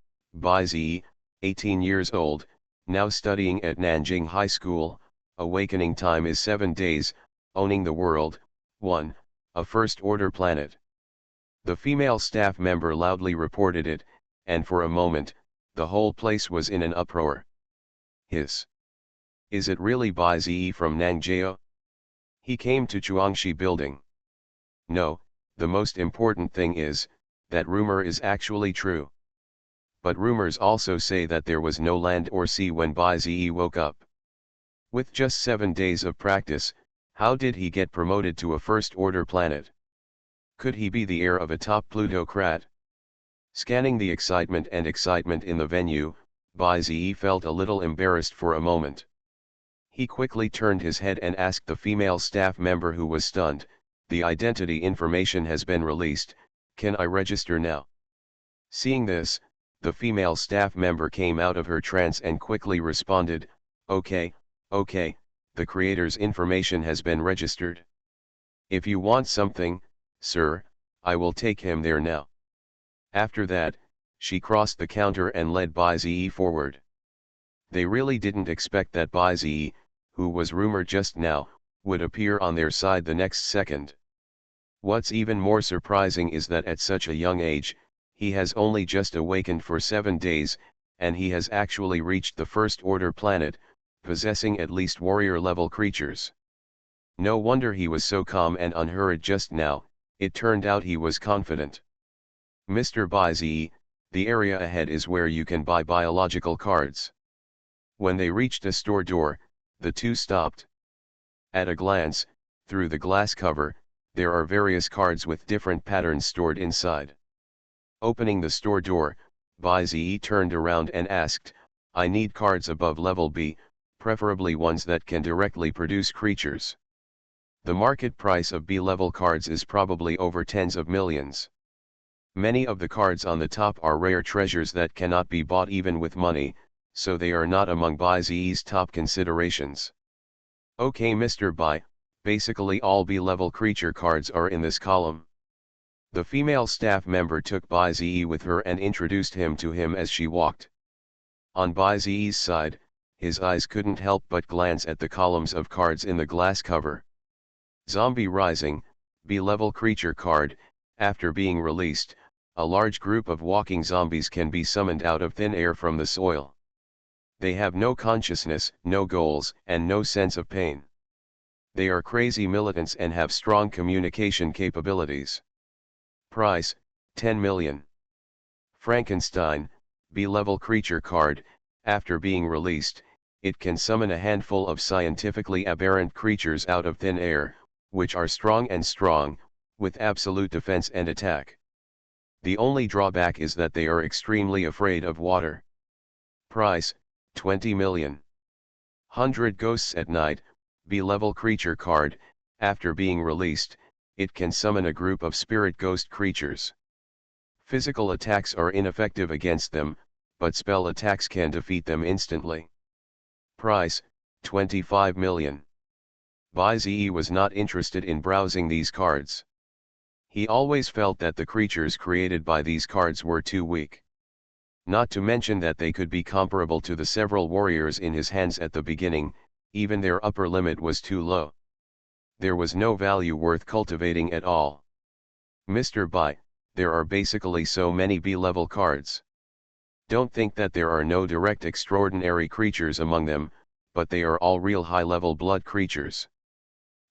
Zi, 18 years old, now studying at Nanjing High School, awakening time is 7 days, owning the world, 1, a first-order planet. The female staff member loudly reported it, and for a moment, the whole place was in an uproar. Hiss. Is it really Bai Zi from Nangjao? He came to Chuangshi building. No, the most important thing is, that rumor is actually true. But rumors also say that there was no land or sea when Bai Zi woke up. With just 7 days of practice, how did he get promoted to a first-order planet? Could he be the heir of a top plutocrat? Scanning the excitement in the venue, Bai Zi felt a little embarrassed for a moment. He quickly turned his head and asked the female staff member who was stunned, "The identity information has been released, can I register now?" Seeing this, the female staff member came out of her trance and quickly responded, okay, the creator's information has been registered. If you want something, sir, I will take him there now. After that, she crossed the counter and led Bai Zi forward. They really didn't expect that Bai Zi, who was rumored just now, would appear on their side the next second. What's even more surprising is that at such a young age, he has only just awakened for 7 days, and he has actually reached the first-order planet, possessing at least warrior-level creatures. No wonder he was so calm and unhurried just now, it turned out he was confident. "Mr. Bai Zi, the area ahead is where you can buy biological cards." When they reached a store door, the two stopped. At a glance, through the glass cover, there are various cards with different patterns stored inside. Opening the store door, Bai Zi turned around and asked, "I need cards above level B, preferably ones that can directly produce creatures." The market price of B-level cards is probably over tens of millions. Many of the cards on the top are rare treasures that cannot be bought even with money, so they are not among Bai Zi's top considerations. "Okay Mr. Bai, basically all B-level creature cards are in this column." The female staff member took Bai Zi with her and introduced him to him as she walked. On Bai Zi's side, his eyes couldn't help but glance at the columns of cards in the glass cover. Zombie Rising, B-level creature card. After being released, a large group of walking zombies can be summoned out of thin air from the soil. They have no consciousness, no goals, and no sense of pain. They are crazy militants and have strong communication capabilities. Price, 10 million. Frankenstein, B-level creature card. After being released, it can summon a handful of scientifically aberrant creatures out of thin air, which are strong, with absolute defense and attack. The only drawback is that they are extremely afraid of water. Price, 20 million. 100 Ghosts at Night, B-level creature card. After being released, it can summon a group of spirit ghost creatures. Physical attacks are ineffective against them, but spell attacks can defeat them instantly. Price, 25 million. Bai Zi was not interested in browsing these cards. He always felt that the creatures created by these cards were too weak. Not to mention that they could be comparable to the several warriors in his hands at the beginning, even their upper limit was too low. There was no value worth cultivating at all. Mr. Buy, there are basically so many B-level cards. Don't think that there are no direct extraordinary creatures among them, but they are all real high-level blood creatures.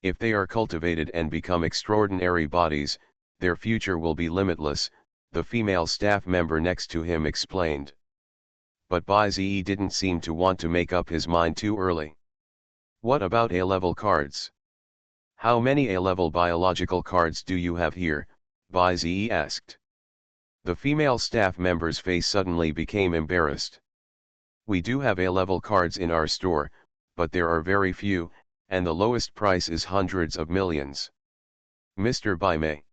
If they are cultivated and become extraordinary bodies, their future will be limitless, the female staff member next to him explained. But Bai-Ze didn't seem to want to make up his mind too early. What about A-level cards? How many A-level biological cards do you have here? Bai-Ze asked. The female staff member's face suddenly became embarrassed. We do have A-level cards in our store, but there are very few, and the lowest price is hundreds of millions. Mr. Bai may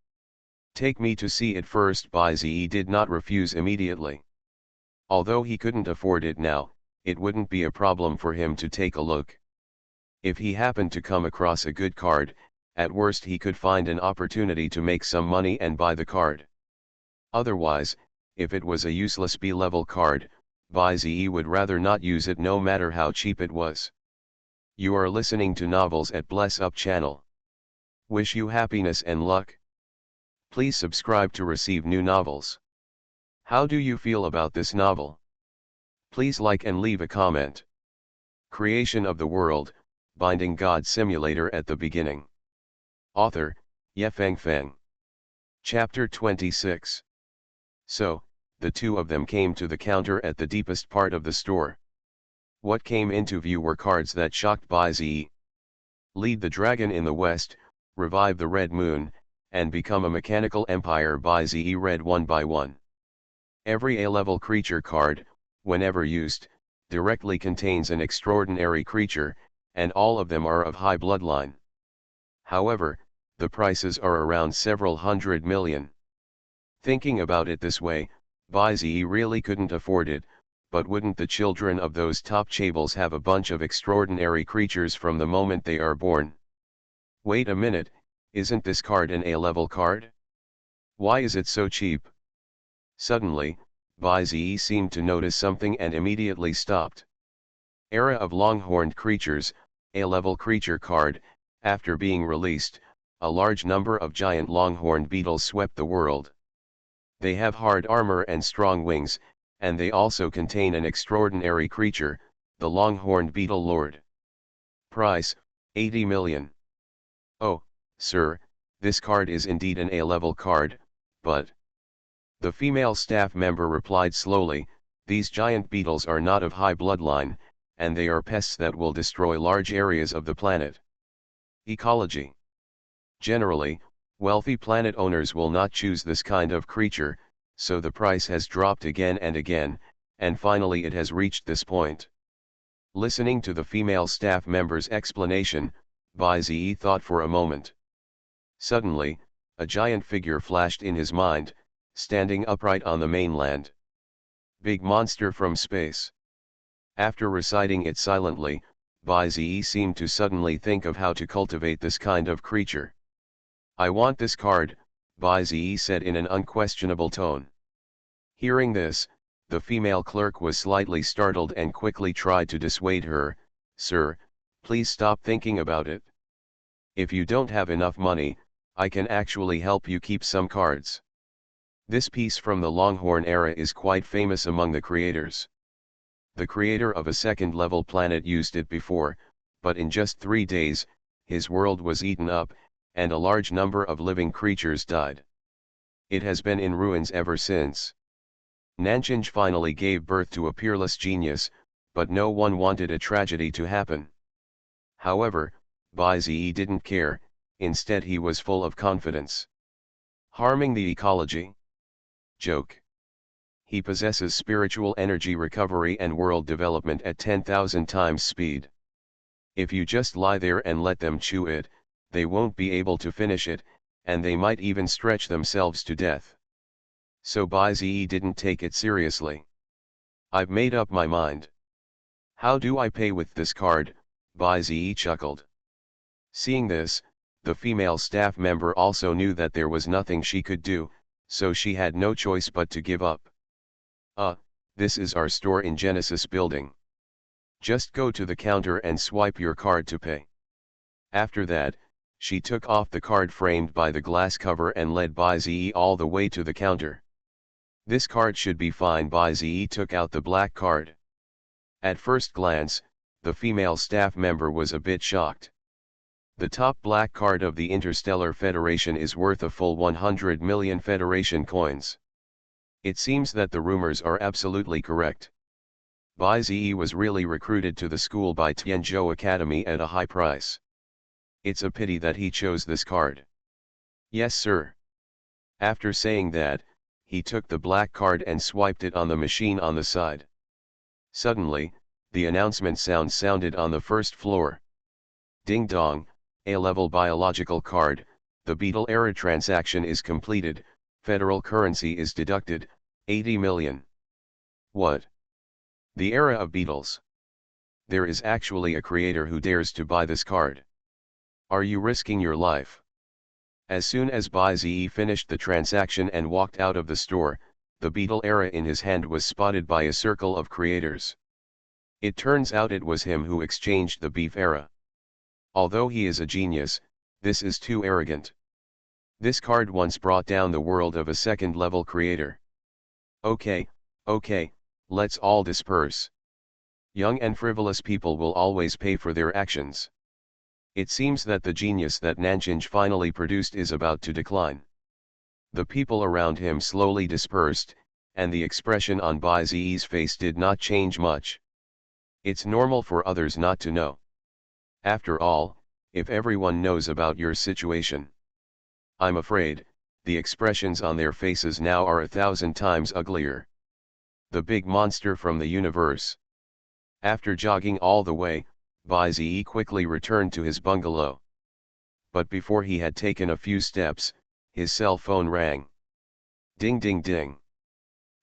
take me to see it first. Bai-Ze did not refuse immediately. Although he couldn't afford it now, it wouldn't be a problem for him to take a look. If he happened to come across a good card, at worst he could find an opportunity to make some money and buy the card. Otherwise, if it was a useless B-level card, Bai-Ze would rather not use it no matter how cheap it was. You are listening to Novels at Bless Up channel. Wish you happiness and luck. Please subscribe to receive new novels. How do you feel about this novel? Please like and leave a comment. Creation of the World, Binding God Simulator at the beginning. Author, Yefeng Feng. Chapter 26. So, the two of them came to the counter at the deepest part of the store. What came into view were cards that shocked Bai-Ze. Lead the Dragon in the West, Revive the Red Moon, and Become a Mechanical Empire. Bai-Ze read one by one. Every A-level creature card, whenever used, directly contains an extraordinary creature, and all of them are of high bloodline. However, the prices are around several hundred million. Thinking about it this way, Bai-Ze really couldn't afford it, but wouldn't the children of those top chaebol have a bunch of extraordinary creatures from the moment they are born? Wait a minute, isn't this card an A-level card? Why is it so cheap? Suddenly, Bai-Ze seemed to notice something and immediately stopped. Era of Longhorned Creatures, A-level creature card. After being released, a large number of giant longhorned beetles swept the world. They have hard armor and strong wings, and they also contain an extraordinary creature, the Longhorned Beetle Lord. Price, 80 million. Oh, sir, this card is indeed an A-level card, but... The female staff member replied slowly, these giant beetles are not of high bloodline, and they are pests that will destroy large areas of the planet. Ecology. Generally, wealthy planet owners will not choose this kind of creature, so the price has dropped again and again, and finally it has reached this point. Listening to the female staff member's explanation, Bai-Ze thought for a moment. Suddenly, a giant figure flashed in his mind, standing upright on the mainland. Big monster from space. After reciting it silently, Bai-Ze seemed to suddenly think of how to cultivate this kind of creature. I want this card, Bai-Ze said in an unquestionable tone. Hearing this, the female clerk was slightly startled and quickly tried to dissuade her. Sir, please stop thinking about it. If you don't have enough money, I can actually help you keep some cards. This piece from the Longhorn era is quite famous among the creators. The creator of a second-level planet used it before, but in just 3 days, his world was eaten up, and a large number of living creatures died. It has been in ruins ever since. Nanchinj finally gave birth to a peerless genius, but no one wanted a tragedy to happen. However, Bai-Ze didn't care, instead he was full of confidence. Harming the ecology? Joke. He possesses spiritual energy recovery and world development at 10,000 times speed. If you just lie there and let them chew it, they won't be able to finish it, and they might even stretch themselves to death. So Bai-Ze didn't take it seriously. I've made up my mind. How do I pay with this card? Bai-Ze chuckled. Seeing this, the female staff member also knew that there was nothing she could do, so she had no choice but to give up. This is our store in Genesis building. Just go to the counter and swipe your card to pay. After that, She took off the card framed by the glass cover and led Bai Zi all the way to the counter. This card should be fine. Bai Zi took out the black card. At first glance, the female staff member was a bit shocked. The top black card of the Interstellar Federation is worth a full 100 million Federation coins. It seems that the rumors are absolutely correct. Bai Zi was really recruited to the school by Tianzhou Academy at a high price. It's a pity that he chose this card. Yes sir. After saying that, he took the black card and swiped it on the machine on the side. Suddenly, the announcement sound sounded on the first floor. Ding dong, A-level biological card, the Beetle era transaction is completed, federal currency is deducted, 80 million. What? The era of Beetles. There is actually a creator who dares to buy this card. Are you risking your life? As soon as Bai Zi finished the transaction and walked out of the store, the Beetle era in his hand was spotted by a circle of creators. It turns out it was him who exchanged the Beef era. Although he is a genius, this is too arrogant. This card once brought down the world of a second-level creator. Okay, let's all disperse. Young and frivolous people will always pay for their actions. It seems that the genius that Nanjing finally produced is about to decline. The people around him slowly dispersed, and the expression on Bai Zi's face did not change much. It's normal for others not to know. After all, if everyone knows about your situation. I'm afraid, the expressions on their faces now are 1,000 times uglier. The big monster from the universe. After jogging all the way, Bai Zi quickly returned to his bungalow. But before he had taken a few steps, his cell phone rang. Ding ding ding.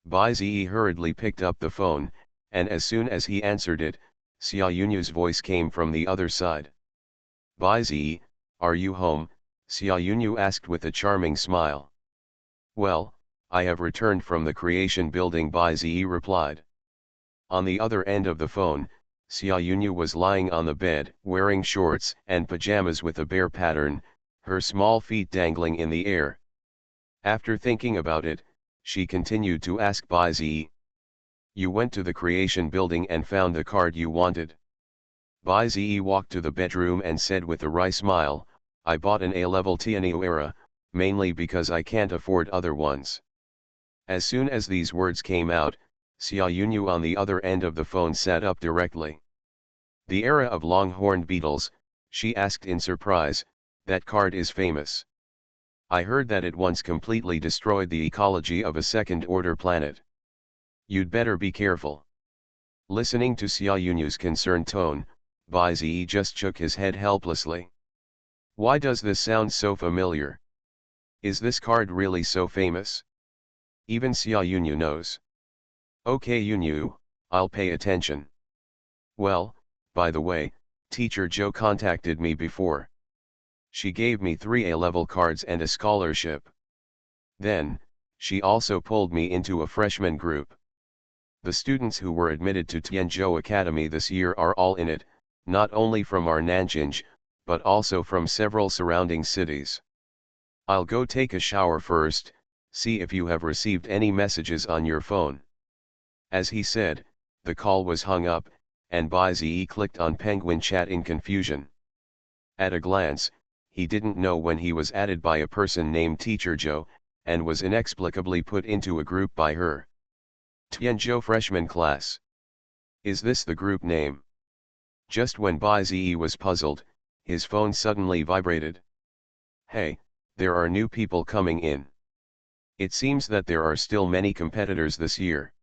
Bai Zi hurriedly picked up the phone, and as soon as he answered it, Xia Yunyu's voice came from the other side. Bai Zi, are you home? Xia Yunyu asked with a charming smile. Well, I have returned from the creation building, Bai Zi replied. On the other end of the phone, Xia Yunyu was lying on the bed, wearing shorts and pajamas with a bear pattern, her small feet dangling in the air. After thinking about it, she continued to ask Bai Zi. You went to the creation building and found the card you wanted. Bai Zi walked to the bedroom and said with a wry smile, I bought an A-level Tianyu era, mainly because I can't afford other ones. As soon as these words came out, Xia Yunyu on the other end of the phone sat up directly. The era of long-horned beetles, she asked in surprise, that card is famous. I heard that it once completely destroyed the ecology of a second-order planet. You'd better be careful. Listening to Xia Yunyu's concerned tone, Bai Zi just shook his head helplessly. Why does this sound so familiar? Is this card really so famous? Even Xia Yunyu knows. Okay Yunyu, I'll pay attention. Well, by the way, Teacher Zhou contacted me before. She gave me 3 A-level cards and a scholarship. Then, she also pulled me into a freshman group. The students who were admitted to Tianzhou Academy this year are all in it, not only from our Nanjing, but also from several surrounding cities. I'll go take a shower first, see if you have received any messages on your phone. As he said, the call was hung up, and Bai Zi clicked on Penguin Chat in confusion. At a glance, he didn't know when he was added by a person named Teacher Zhou, and was inexplicably put into a group by her. Tianzhou Freshman Class. Is this the group name? Just when Bai Zi was puzzled, his phone suddenly vibrated. Hey, there are new people coming in. It seems that there are still many competitors this year.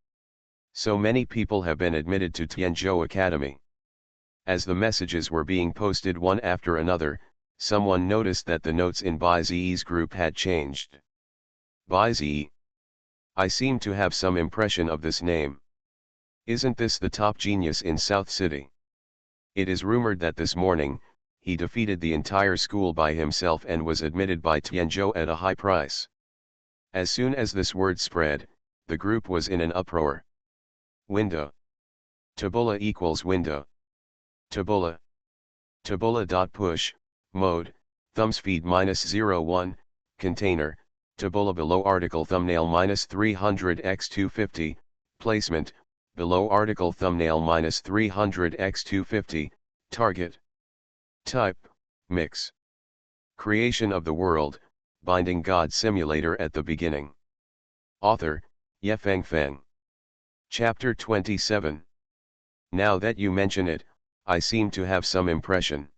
So many people have been admitted to Tianzhou Academy. As the messages were being posted one after another, someone noticed that the notes in Bai Zi's group had changed. Bai Zi. I seem to have some impression of this name. Isn't this the top genius in South City? It is rumored that this morning, he defeated the entire school by himself and was admitted by Tianzhou at a high price. As soon as this word spread, the group was in an uproar. Window. Tabula equals window. Tabula. Tabula.push, mode, Thumbs feed -01, container, tabula below article thumbnail -300x250, placement, below article thumbnail -300x250, target. Type, mix. Creation of the world, binding God simulator at the beginning. Author, Yefeng Feng. Chapter 27. Now that you mention it, I seem to have some impression.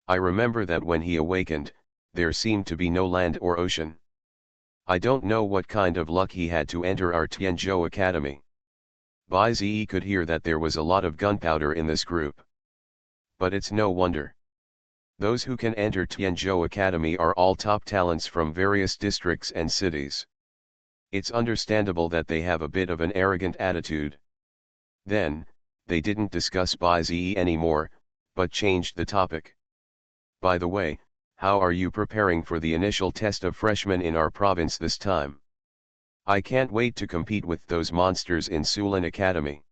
I remember that when he awakened, there seemed to be no land or ocean. I don't know what kind of luck he had to enter our Tianzhou Academy. Bai Ziyi could hear that there was a lot of gunpowder in this group. But it's no wonder. Those who can enter Tianzhou Academy are all top talents from various districts and cities. It's understandable that they have a bit of an arrogant attitude. Then, they didn't discuss Bai Ziyi anymore, but changed the topic. By the way, how are you preparing for the initial test of freshmen in our province this time? I can't wait to compete with those monsters in Sulin Academy.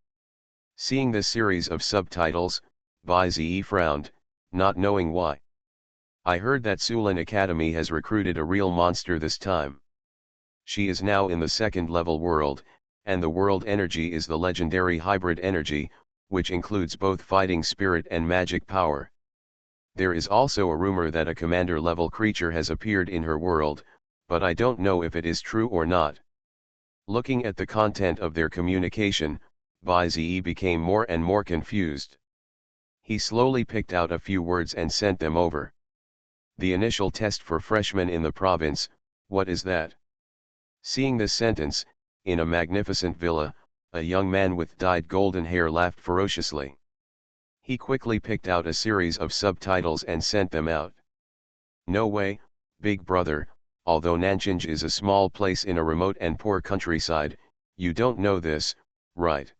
Seeing this series of subtitles, Bai Ziyi frowned, not knowing why. I heard that Sulin Academy has recruited a real monster this time. She is now in the second level world, and the world energy is the legendary hybrid energy, which includes both fighting spirit and magic power. There is also a rumor that a commander-level creature has appeared in her world, but I don't know if it is true or not. Looking at the content of their communication, Bai Ziyi became more and more confused. He slowly picked out a few words and sent them over. The initial test for freshmen in the province, what is that? Seeing this sentence, in a magnificent villa, a young man with dyed golden hair laughed ferociously. He quickly picked out a series of subtitles and sent them out. No way, big brother, although Nanjing is a small place in a remote and poor countryside, you don't know this, right?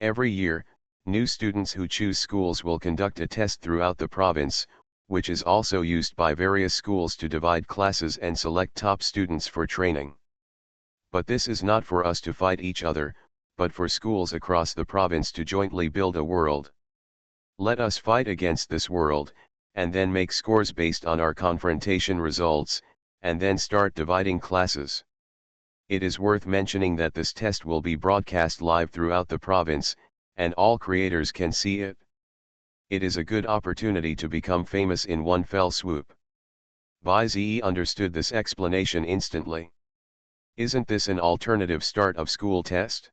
Every year, new students who choose schools will conduct a test throughout the province, which is also used by various schools to divide classes and select top students for training. But this is not for us to fight each other, but for schools across the province to jointly build a world. Let us fight against this world, and then make scores based on our confrontation results, and then start dividing classes. It is worth mentioning that this test will be broadcast live throughout the province, and all creators can see it. It is a good opportunity to become famous in one fell swoop. Bai Ziyi understood this explanation instantly. Isn't this an alternative start of school test?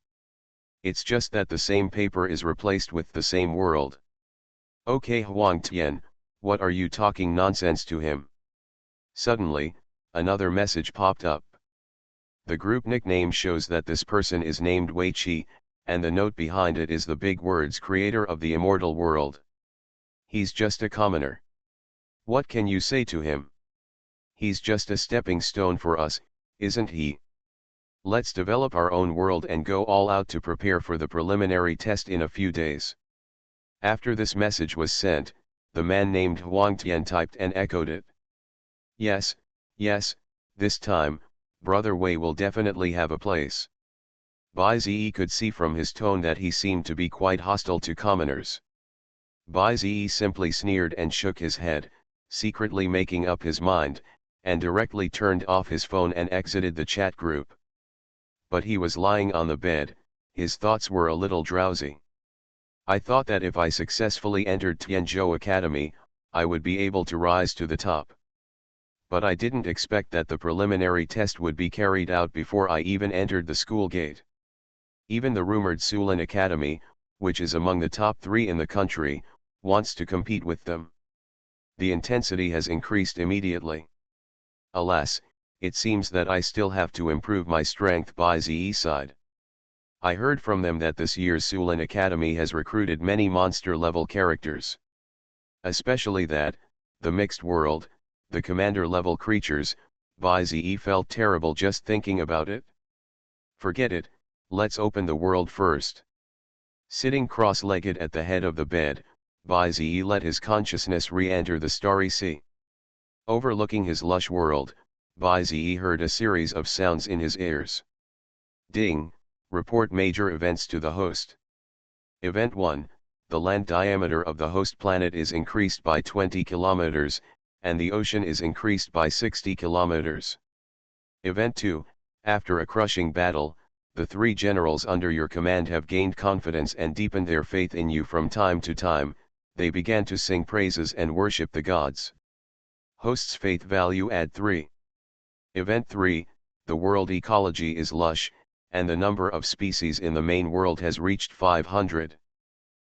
It's just that the same paper is replaced with the same world. Okay Huang Tian, what are you talking nonsense to him? Suddenly, another message popped up. The group nickname shows that this person is named Wei Qi, and the note behind it is the big words creator of the immortal world. He's just a commoner. What can you say to him? He's just a stepping stone for us, isn't he? Let's develop our own world and go all out to prepare for the preliminary test in a few days. After this message was sent, the man named Huang Tian typed and echoed it. Yes, yes, this time, Brother Wei will definitely have a place. Bai Ziyi could see from his tone that he seemed to be quite hostile to commoners. Bai Ziyi simply sneered and shook his head, secretly making up his mind, and directly turned off his phone and exited the chat group. But he was lying on the bed, his thoughts were a little drowsy. I thought that if I successfully entered Tianzhou Academy, I would be able to rise to the top. But I didn't expect that the preliminary test would be carried out before I even entered the school gate. Even the rumored Sulin Academy, which is among the top 3 in the country, wants to compete with them. The intensity has increased immediately. Alas, it seems that I still have to improve my strength. Bai Ziyi sighed. I heard from them that this year's Sulin Academy has recruited many monster-level characters. Especially that, the mixed world, the commander-level creatures. Bai Ziyi felt terrible just thinking about it. Forget it, let's open the world first. Sitting cross-legged at the head of the bed, Bai Ziyi let his consciousness re-enter the starry sea. Overlooking his lush world, Bai Ziyi heard a series of sounds in his ears. Ding! Report major events to the host. Event 1, the land diameter of the host planet is increased by 20 kilometers, and the ocean is increased by 60 kilometers. Event 2, after a crushing battle, the 3 generals under your command have gained confidence and deepened their faith in you. From time to time, they began to sing praises and worship the gods. Host's faith value add 3. Event 3, the world ecology is lush, and the number of species in the main world has reached 500.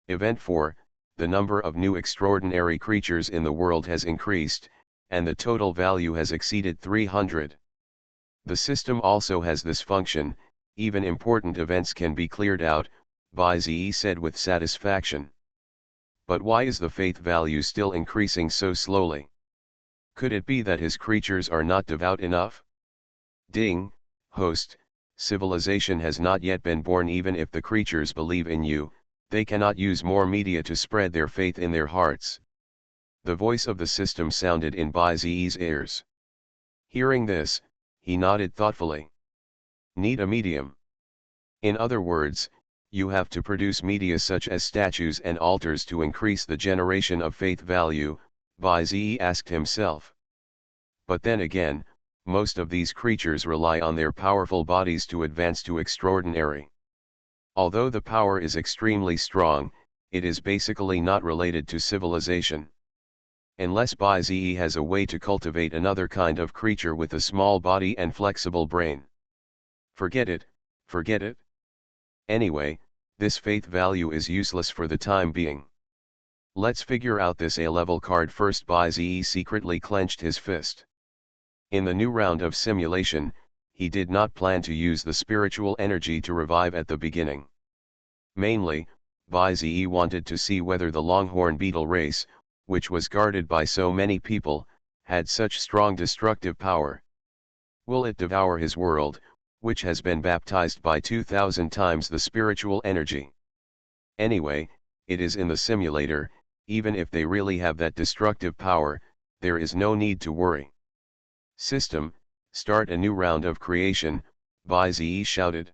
Event 4, the number of new extraordinary creatures in the world has increased, and the total value has exceeded 300. The system also has this function: even important events can be cleared out, Bai-Ze said with satisfaction. But why is the faith value still increasing so slowly? Could it be that his creatures are not devout enough? Ding, host, civilization has not yet been born. Even if the creatures believe in you, they cannot use more media to spread their faith in their hearts. The voice of the system sounded in Bai-Ze's ears. Hearing this, he nodded thoughtfully. Need a medium. In other words, you have to produce media such as statues and altars to increase the generation of faith value, Bai-Ze asked himself. But then again, most of these creatures rely on their powerful bodies to advance to extraordinary. Although the power is extremely strong, it is basically not related to civilization. Unless Bai-Ze has a way to cultivate another kind of creature with a small body and flexible brain. Forget it, forget it. Anyway, this faith value is useless for the time being. Let's figure out this A-level card first. Bai-Ze secretly clenched his fist. In the new round of simulation, he did not plan to use the spiritual energy to revive at the beginning. Mainly, Bai-Ze wanted to see whether the Longhorn Beetle race, which was guarded by so many people, had such strong destructive power. Will it devour his world, which has been baptized by 2,000 times the spiritual energy? Anyway, it is in the simulator. Even if they really have that destructive power, there is no need to worry. System, start a new round of creation, Bai-Ze shouted.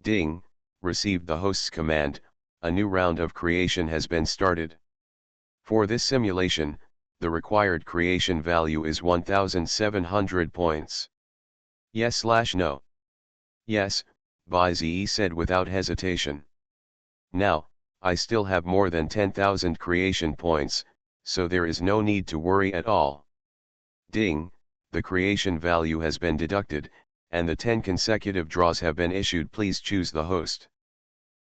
Ding, received the host's command. A new round of creation has been started. For this simulation, the required creation value is 1,700 points. Yes/no? Yes, Bai-Ze said without hesitation. Now, I still have more than 10,000 creation points, so there is no need to worry at all. Ding, the creation value has been deducted, and the 10 consecutive draws have been issued. Please choose the host.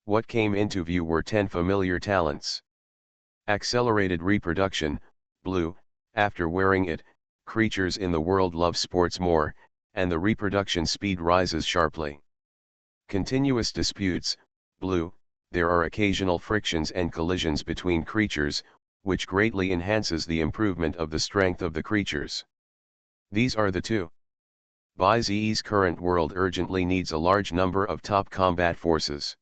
What came into view were 10 familiar talents. Accelerated reproduction, blue. After wearing it, creatures in the world love sports more, and the reproduction speed rises sharply. Continuous disputes, blue. There are occasional frictions and collisions between creatures, which greatly enhances the improvement of the strength of the creatures. These are the 2. Bai-Ze's current world urgently needs a large number of top combat forces.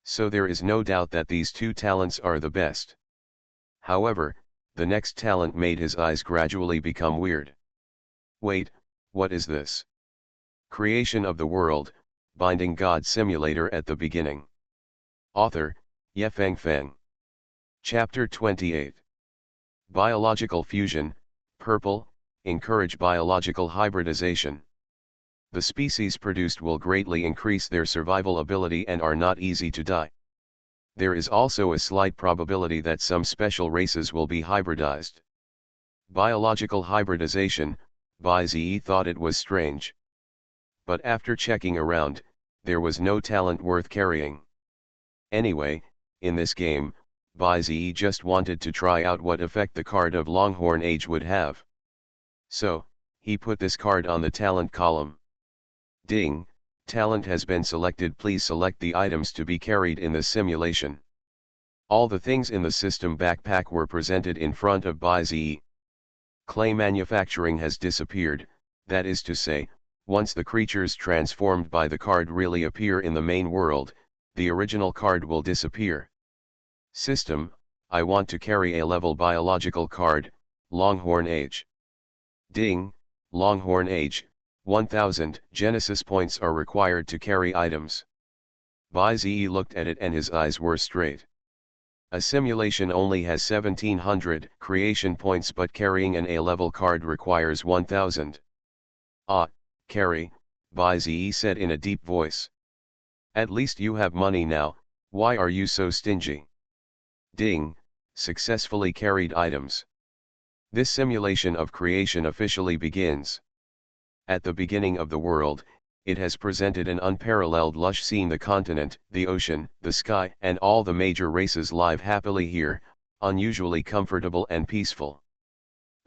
So there is no doubt that these 2 talents are the best. However, the next talent made his eyes gradually become weird. Wait, what is this? Creation of the world, binding God simulator at the beginning. Author, Yefeng Feng. Chapter 28. Biological fusion, purple, encourage biological hybridization. The species produced will greatly increase their survival ability and are not easy to die. There is also a slight probability that some special races will be hybridized. Biological hybridization, Bai-Ze thought it was strange. But after checking around, there was no talent worth carrying. Anyway, in this game, Bai-Ze just wanted to try out what effect the card of Longhorn Age would have. So, he put this card on the talent column. Ding, talent has been selected. Please select the items to be carried in the simulation. All the things in the system backpack were presented in front of Bai-Ze. Clay manufacturing has disappeared, that is to say, once the creatures transformed by the card really appear in the main world, the original card will disappear. System, I want to carry a level biological card, Longhorn Age. Ding, Longhorn Age, 1000 Genesis points are required to carry items. Bai-Ze looked at it and his eyes were straight. A simulation only has 1700 creation points, but carrying an A-level card requires 1000. Ah, carry, Bai said in a deep voice. At least you have money now, why are you so stingy? Ding, successfully carried items. This simulation of creation officially begins. At the beginning of the world, it has presented an unparalleled lush scene: the continent, the ocean, the sky, and all the major races live happily here, unusually comfortable and peaceful.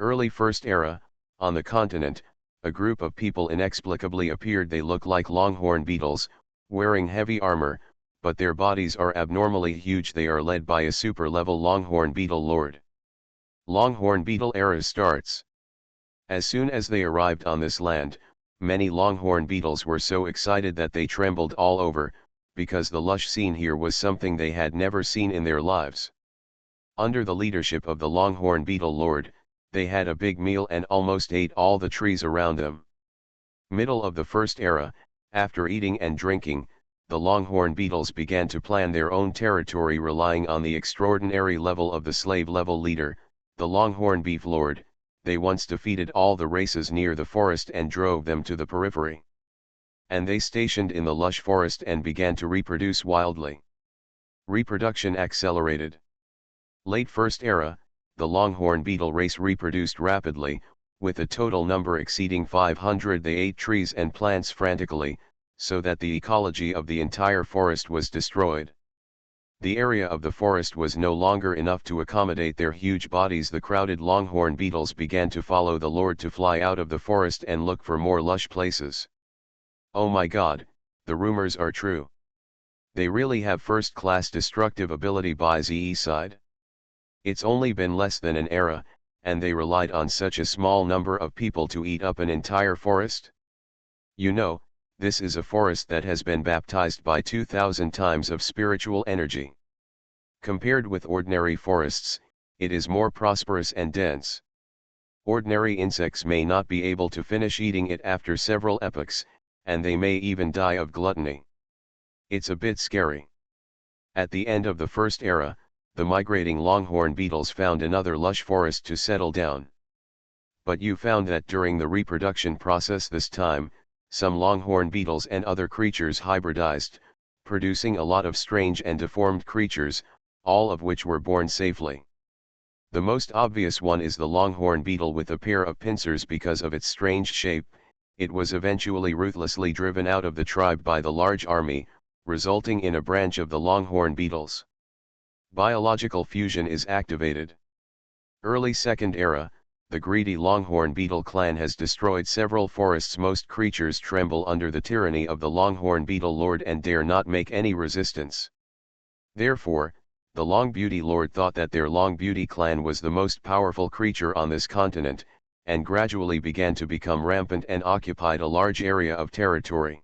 Early First Era, on the continent, a group of people inexplicably appeared. They look like longhorn beetles, wearing heavy armor, but their bodies are abnormally huge. They are led by a super-level longhorn beetle lord. Longhorn beetle era starts. As soon as they arrived on this land, many longhorn beetles were so excited that they trembled all over, because the lush scene here was something they had never seen in their lives. Under the leadership of the longhorn beetle lord, they had a big meal and almost ate all the trees around them. Middle of the First Era, after eating and drinking, the longhorn beetles began to plan their own territory, relying on the extraordinary level of the slave-level leader, the longhorn beef lord. They once defeated all the races near the forest and drove them to the periphery. And they stationed in the lush forest and began to reproduce wildly. Reproduction accelerated. Late First Era, the longhorn beetle race reproduced rapidly, with a total number exceeding 500. They ate trees and plants frantically, so that the ecology of the entire forest was destroyed. The area of the forest was no longer enough to accommodate their huge bodies. The crowded longhorn beetles began to follow the lord to fly out of the forest and look for more lush places. Oh my God, the rumors are true. They really have first-class destructive ability. By Ze side. It's only been less than an era, and they relied on such a small number of people to eat up an entire forest? You know, this is a forest that has been baptized by 2000 times of spiritual energy. Compared with ordinary forests, it is more prosperous and dense. Ordinary insects may not be able to finish eating it after several epochs, and they may even die of gluttony. It's a bit scary. At the end of the First Era, the migrating longhorn beetles found another lush forest to settle down. But you found that during the reproduction process this time, some longhorn beetles and other creatures hybridized, producing a lot of strange and deformed creatures, all of which were born safely. The most obvious one is the longhorn beetle with a pair of pincers. Because of its strange shape, it was eventually ruthlessly driven out of the tribe by the large army, resulting in a branch of the longhorn beetles. Biological fusion is activated. Early Second Era, the greedy longhorn beetle clan has destroyed several forests. Most creatures tremble under the tyranny of the longhorn beetle lord and dare not make any resistance. Therefore, the Long Beauty Lord thought that their Long Beauty clan was the most powerful creature on this continent, and gradually began to become rampant and occupied a large area of territory.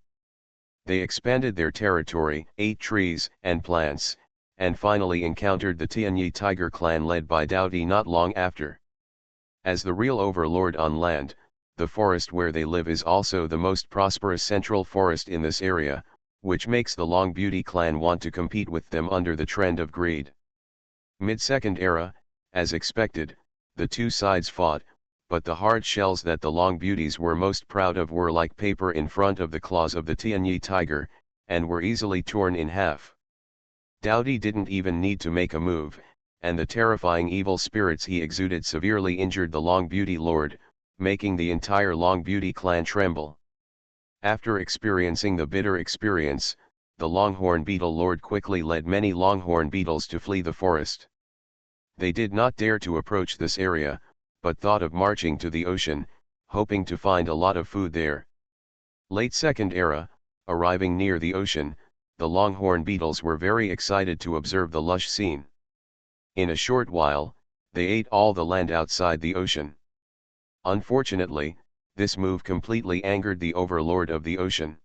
They expanded their territory, ate trees and plants, and finally encountered the Tianyi tiger clan led by Doughty not long after. As the real overlord on land, the forest where they live is also the most prosperous central forest in this area, which makes the Long Beauty clan want to compete with them under the trend of greed. Mid-Second Era, as expected, the two sides fought, but the hard shells that the Long Beauties were most proud of were like paper in front of the claws of the Tianyi tiger, and were easily torn in half. Doughty didn't even need to make a move, and the terrifying evil spirits he exuded severely injured the Long Beauty Lord, making the entire Long Beauty clan tremble. After experiencing the bitter experience, the Longhorn Beetle Lord quickly led many Longhorn Beetles to flee the forest. They did not dare to approach this area, but thought of marching to the ocean, hoping to find a lot of food there. Late Second Era, arriving near the ocean, the Longhorn Beetles were very excited to observe the lush scene. In a short while, they ate all the land outside the ocean. Unfortunately, this move completely angered the overlord of the ocean.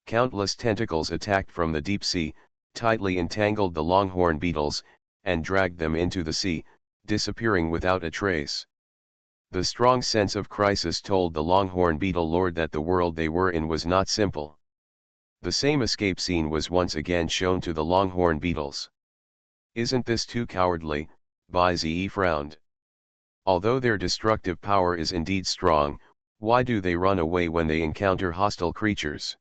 Countless tentacles attacked from the deep sea, tightly entangled the longhorn beetles, and dragged them into the sea, disappearing without a trace. The strong sense of crisis told the longhorn beetle lord that the world they were in was not simple. The same escape scene was once again shown to the longhorn beetles. Isn't this too cowardly? Bai frowned. Although their destructive power is indeed strong, why do they run away when they encounter hostile creatures?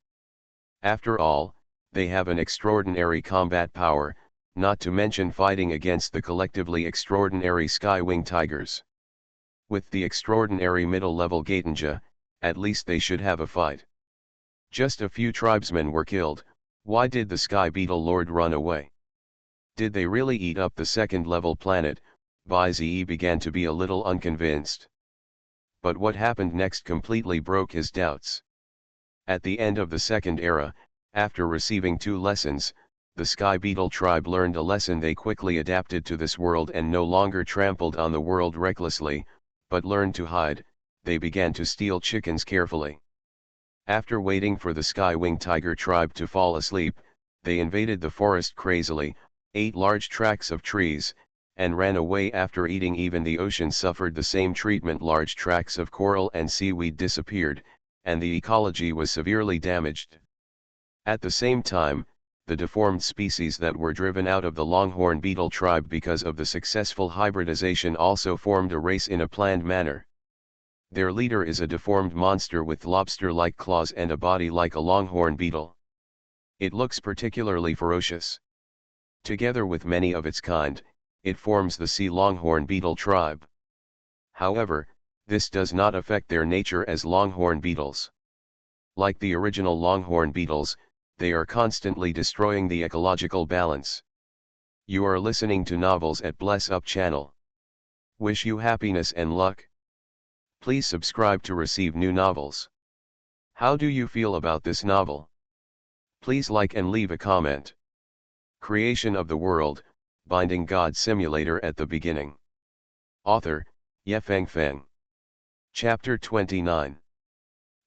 After all, they have an extraordinary combat power, not to mention fighting against the collectively extraordinary Skywing Tigers. With the extraordinary middle-level Gatenja, at least they should have a fight. Just a few tribesmen were killed. Why did the Sky Beetle Lord run away? Did they really eat up the second-level planet? Bai began to be a little unconvinced. But what happened next completely broke his doubts. At the end of the Second Era, after receiving 2 lessons, the Sky Beetle tribe learned a lesson. They quickly adapted to this world and no longer trampled on the world recklessly, but learned to hide. They began to steal chickens carefully. After waiting for the Skywing Tiger tribe to fall asleep, they invaded the forest crazily, ate large tracts of trees, and ran away after eating. Even the ocean suffered the same treatment. Large tracts of coral and seaweed disappeared, and the ecology was severely damaged. At the same time, the deformed species that were driven out of the longhorn beetle tribe because of the successful hybridization also formed a race in a planned manner. Their leader is a deformed monster with lobster-like claws and a body like a longhorn beetle. It looks particularly ferocious. Together with many of its kind, it forms the sea longhorn beetle tribe. However, this does not affect their nature as longhorn beetles. Like the original longhorn beetles, they are constantly destroying the ecological balance. You are listening to Novels at Bless Up channel. Wish you happiness and luck. Please subscribe to receive new novels. How do you feel about this novel? Please like and leave a comment. Creation of the World, Binding God Simulator at the beginning. Author, Yefeng Feng. Chapter 29.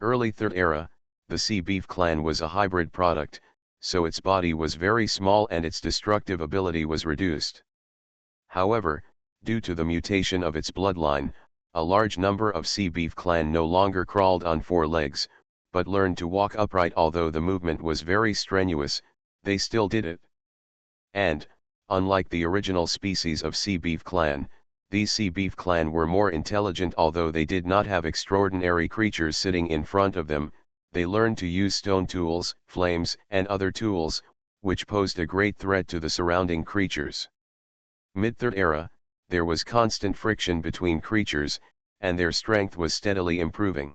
Early Third Era, the sea beef clan was a hybrid product, so its body was very small and its destructive ability was reduced. However, due to the mutation of its bloodline, a large number of sea beef clan no longer crawled on 4 legs, but learned to walk upright. Although the movement was very strenuous, they still did it. And, unlike the original species of sea beef clan, these sea beef clan were more intelligent. Although they did not have extraordinary creatures sitting in front of them, they learned to use stone tools, flames, and other tools, which posed a great threat to the surrounding creatures. Mid-Third Era, there was constant friction between creatures, and their strength was steadily improving.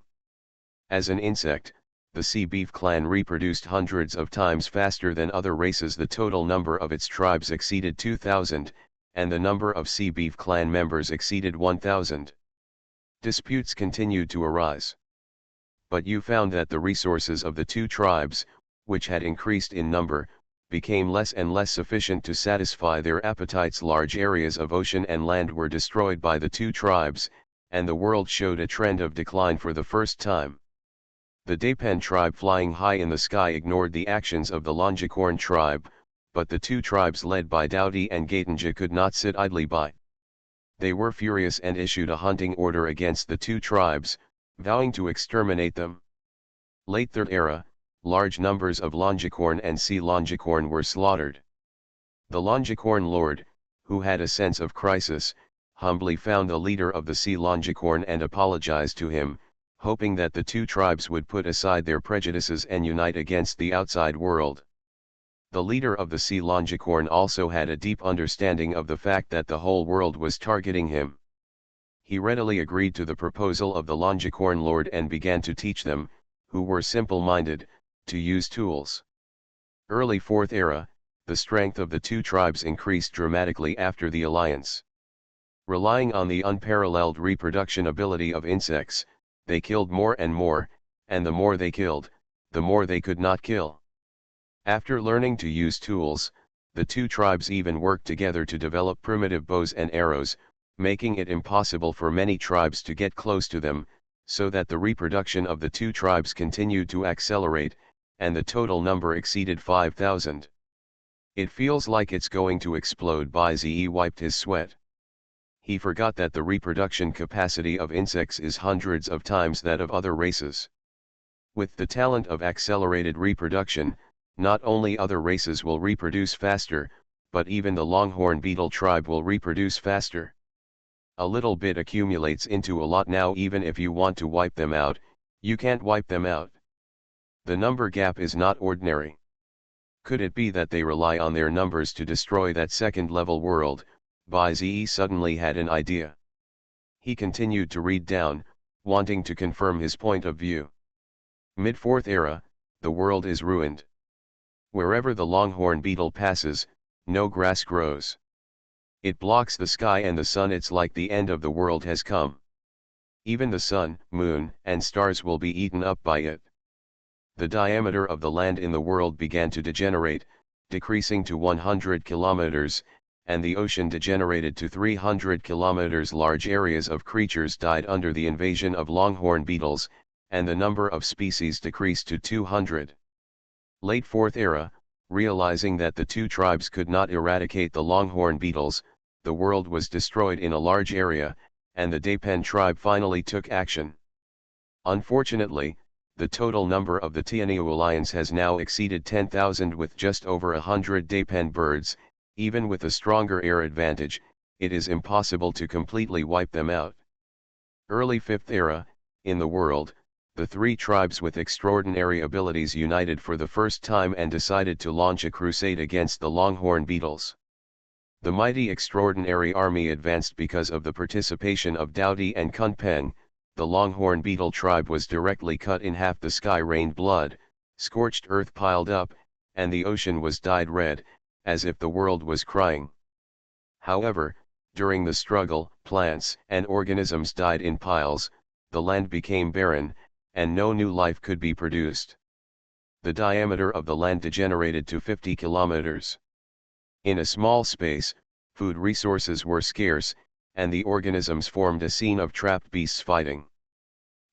As an insect, the sea beef clan reproduced hundreds of times faster than other races. The total number of its tribes exceeded 2,000, and the number of sea beef clan members exceeded 1,000. Disputes continued to arise. But you found that the resources of the 2 tribes, which had increased in number, became less and less sufficient to satisfy their appetites. Large areas of ocean and land were destroyed by the 2 tribes, and the world showed a trend of decline for the first time. The Dapen tribe, flying high in the sky, ignored the actions of the Longicorn tribe, but the 2 tribes led by Doughty and Gatenja could not sit idly by. They were furious and issued a hunting order against the 2 tribes, vowing to exterminate them. Late Third Era, large numbers of Longicorn and Sea Longicorn were slaughtered. The Longicorn Lord, who had a sense of crisis, humbly found the leader of the Sea Longicorn and apologized to him, hoping that the 2 tribes would put aside their prejudices and unite against the outside world. The leader of the Sea Longicorn also had a deep understanding of the fact that the whole world was targeting him. He readily agreed to the proposal of the Longicorn Lord and began to teach them, who were simple-minded, to use tools. Early Fourth Era, the strength of the 2 tribes increased dramatically after the alliance. Relying on the unparalleled reproduction ability of insects, they killed more and more, and the more they killed, the more they could not kill. After learning to use tools, the 2 tribes even worked together to develop primitive bows and arrows, making it impossible for many tribes to get close to them, so that the reproduction of the 2 tribes continued to accelerate, and the total number exceeded 5,000. It feels like it's going to explode. Bai wiped his sweat. He forgot that the reproduction capacity of insects is hundreds of times that of other races. With the talent of accelerated reproduction, not only other races will reproduce faster, but even the longhorn beetle tribe will reproduce faster. A little bit accumulates into a lot now. Even if you want to wipe them out, you can't wipe them out. The number gap is not ordinary. Could it be that they rely on their numbers to destroy that second-level world? Bai-Ze suddenly had an idea. He continued to read down, wanting to confirm his point of view. Mid-4th era, the world is ruined. Wherever the longhorn beetle passes, no grass grows. It blocks the sky and the sun. It's like the end of the world has come. Even the sun, moon, and stars will be eaten up by it. The diameter of the land in the world began to degenerate, decreasing to 100 kilometers, and the ocean degenerated to 300 kilometers. Large areas of creatures died under the invasion of longhorn beetles, and the number of species decreased to 200. Late 4th era, realizing that the two tribes could not eradicate the longhorn beetles, the world was destroyed in a large area, and the Dapen tribe finally took action. Unfortunately, the total number of the Tianyu alliance has now exceeded 10,000 with just over 100 Dapen birds. Even with a stronger air advantage, it is impossible to completely wipe them out. Early 5th era, in the world, the three tribes with extraordinary abilities united for the first time and decided to launch a crusade against the longhorn beetles. The mighty extraordinary army advanced because of the participation of Daodi and Kunpeng. The longhorn beetle tribe was directly cut in half. The sky rained blood, scorched earth piled up, and the ocean was dyed red, as if the world was crying. However, during the struggle, plants and organisms died in piles, the land became barren, and no new life could be produced. The diameter of the land degenerated to 50 kilometers. In a small space, food resources were scarce, and the organisms formed a scene of trapped beasts fighting.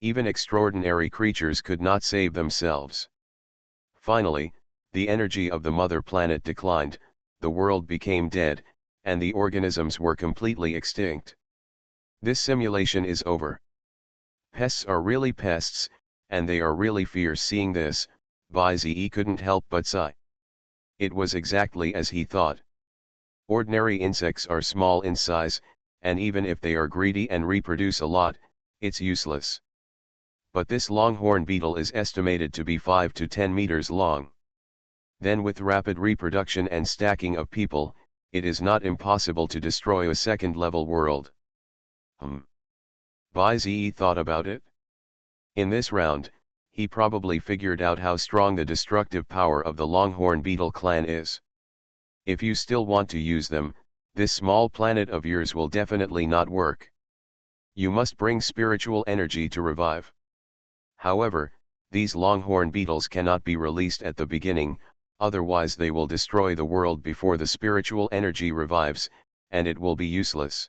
Even extraordinary creatures could not save themselves. Finally, the energy of the mother planet declined, the world became dead, and the organisms were completely extinct. This simulation is over. Pests are really pests, and they are really fierce. Seeing this, Bai-Ze couldn't help but sigh. It was exactly as he thought. Ordinary insects are small in size, and even if they are greedy and reproduce a lot, it's useless. But this longhorn beetle is estimated to be 5 to 10 meters long. Then with rapid reproduction and stacking of people, it is not impossible to destroy a second-level world. Bai-Ze thought about it. In this round, he probably figured out how strong the destructive power of the longhorn beetle clan is. If you still want to use them, this small planet of yours will definitely not work. You must bring spiritual energy to revive. However, these longhorn beetles cannot be released at the beginning, otherwise they will destroy the world before the spiritual energy revives, and it will be useless.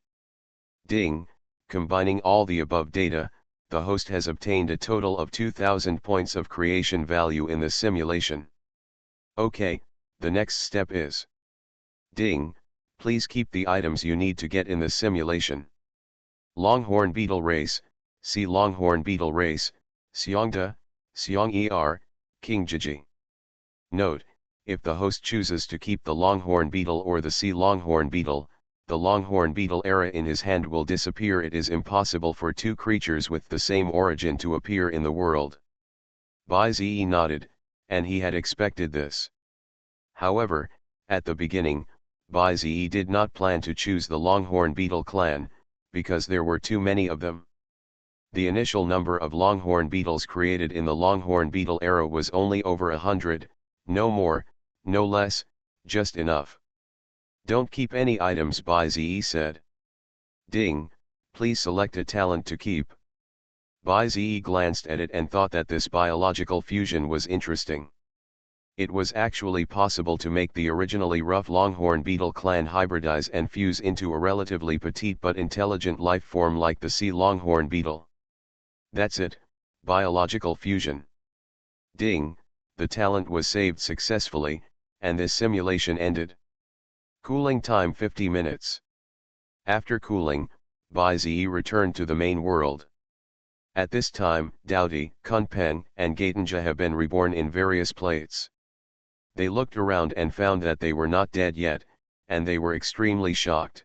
Ding, combining all the above data, the host has obtained a total of 2,000 points of creation value in the simulation. Okay, the next step is. Ding, please keep the items you need to get in the simulation. Longhorn beetle race, see longhorn beetle race, Xiongda, Xiong-er, King Jiji. Note, if the host chooses to keep the longhorn beetle or the sea longhorn beetle, the longhorn beetle era in his hand will disappear. It is impossible for two creatures with the same origin to appear in the world. Bai-Ze nodded, and he had expected this. However, at the beginning, Bai-Ze did not plan to choose the longhorn beetle clan, because there were too many of them. The initial number of longhorn beetles created in the longhorn beetle era was only over 100, no more, no less, just enough. Don't keep any items, Bai-Ze said. Ding, please select a talent to keep. Bai-Ze glanced at it and thought that this biological fusion was interesting. It was actually possible to make the originally rough longhorn beetle clan hybridize and fuse into a relatively petite but intelligent life form like the sea longhorn beetle. That's it, biological fusion. Ding, the talent was saved successfully, and this simulation ended. Cooling time 50 minutes. After cooling, Bai-Ze returned to the main world. At this time, Daodi, Kunpeng, and Gatenja have been reborn in various plates. They looked around and found that they were not dead yet, and they were extremely shocked.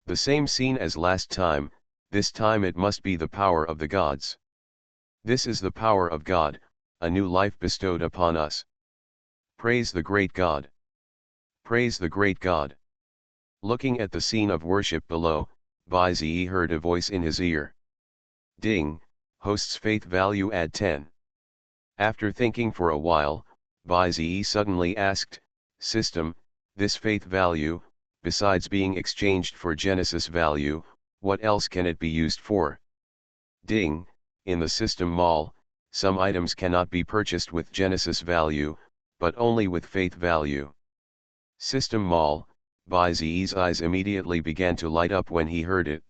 The same scene as last time, this time it must be the power of the gods. This is the power of God, a new life bestowed upon us. Praise the great God. Praise the great God. Looking at the scene of worship below, Bai-Zi heard a voice in his ear. Ding, host's faith value add 10. After thinking for a while, Bai-Zi suddenly asked, System, this faith value, besides being exchanged for Genesis value, what else can it be used for? Ding, in the system Mal, some items cannot be purchased with Genesis value, but only with faith value. System Mal, Bai-Zi's eyes immediately began to light up when he heard it.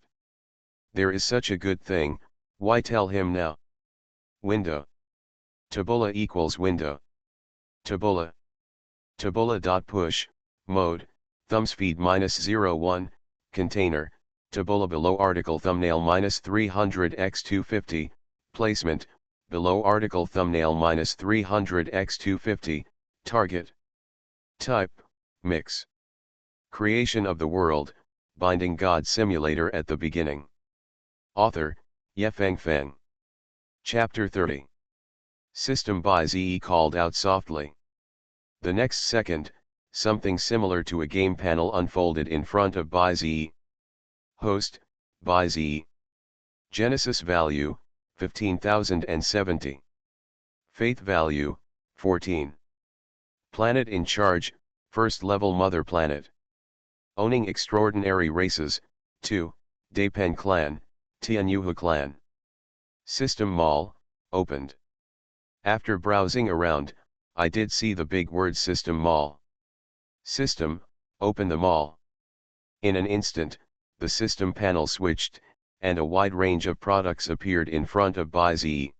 There is such a good thing, why tell him now? Window. Tabula equals window. Tabula. Tabula.push, mode, thumbspeed -01, container, tabula below article thumbnail -300x250, placement, below article thumbnail -300x250, target. Type, mix. Creation of the world, binding God simulator at the beginning. Author, Yefeng Feng. Chapter 30. System Bai-Zi called out softly. The next second, something similar to a game panel unfolded in front of Bai-Zi. Host, Bai-Zi. Genesis value, 15,070. Faith value, 14. Planet in charge, first level mother planet. Owning extraordinary races, 2, Dapen clan, Tianyuhu clan. System Mal, opened. After browsing around, I did see the big word System Mal. System, open the mall. In an instant, the system panel switched, and a wide range of products appeared in front of Bai-Zi.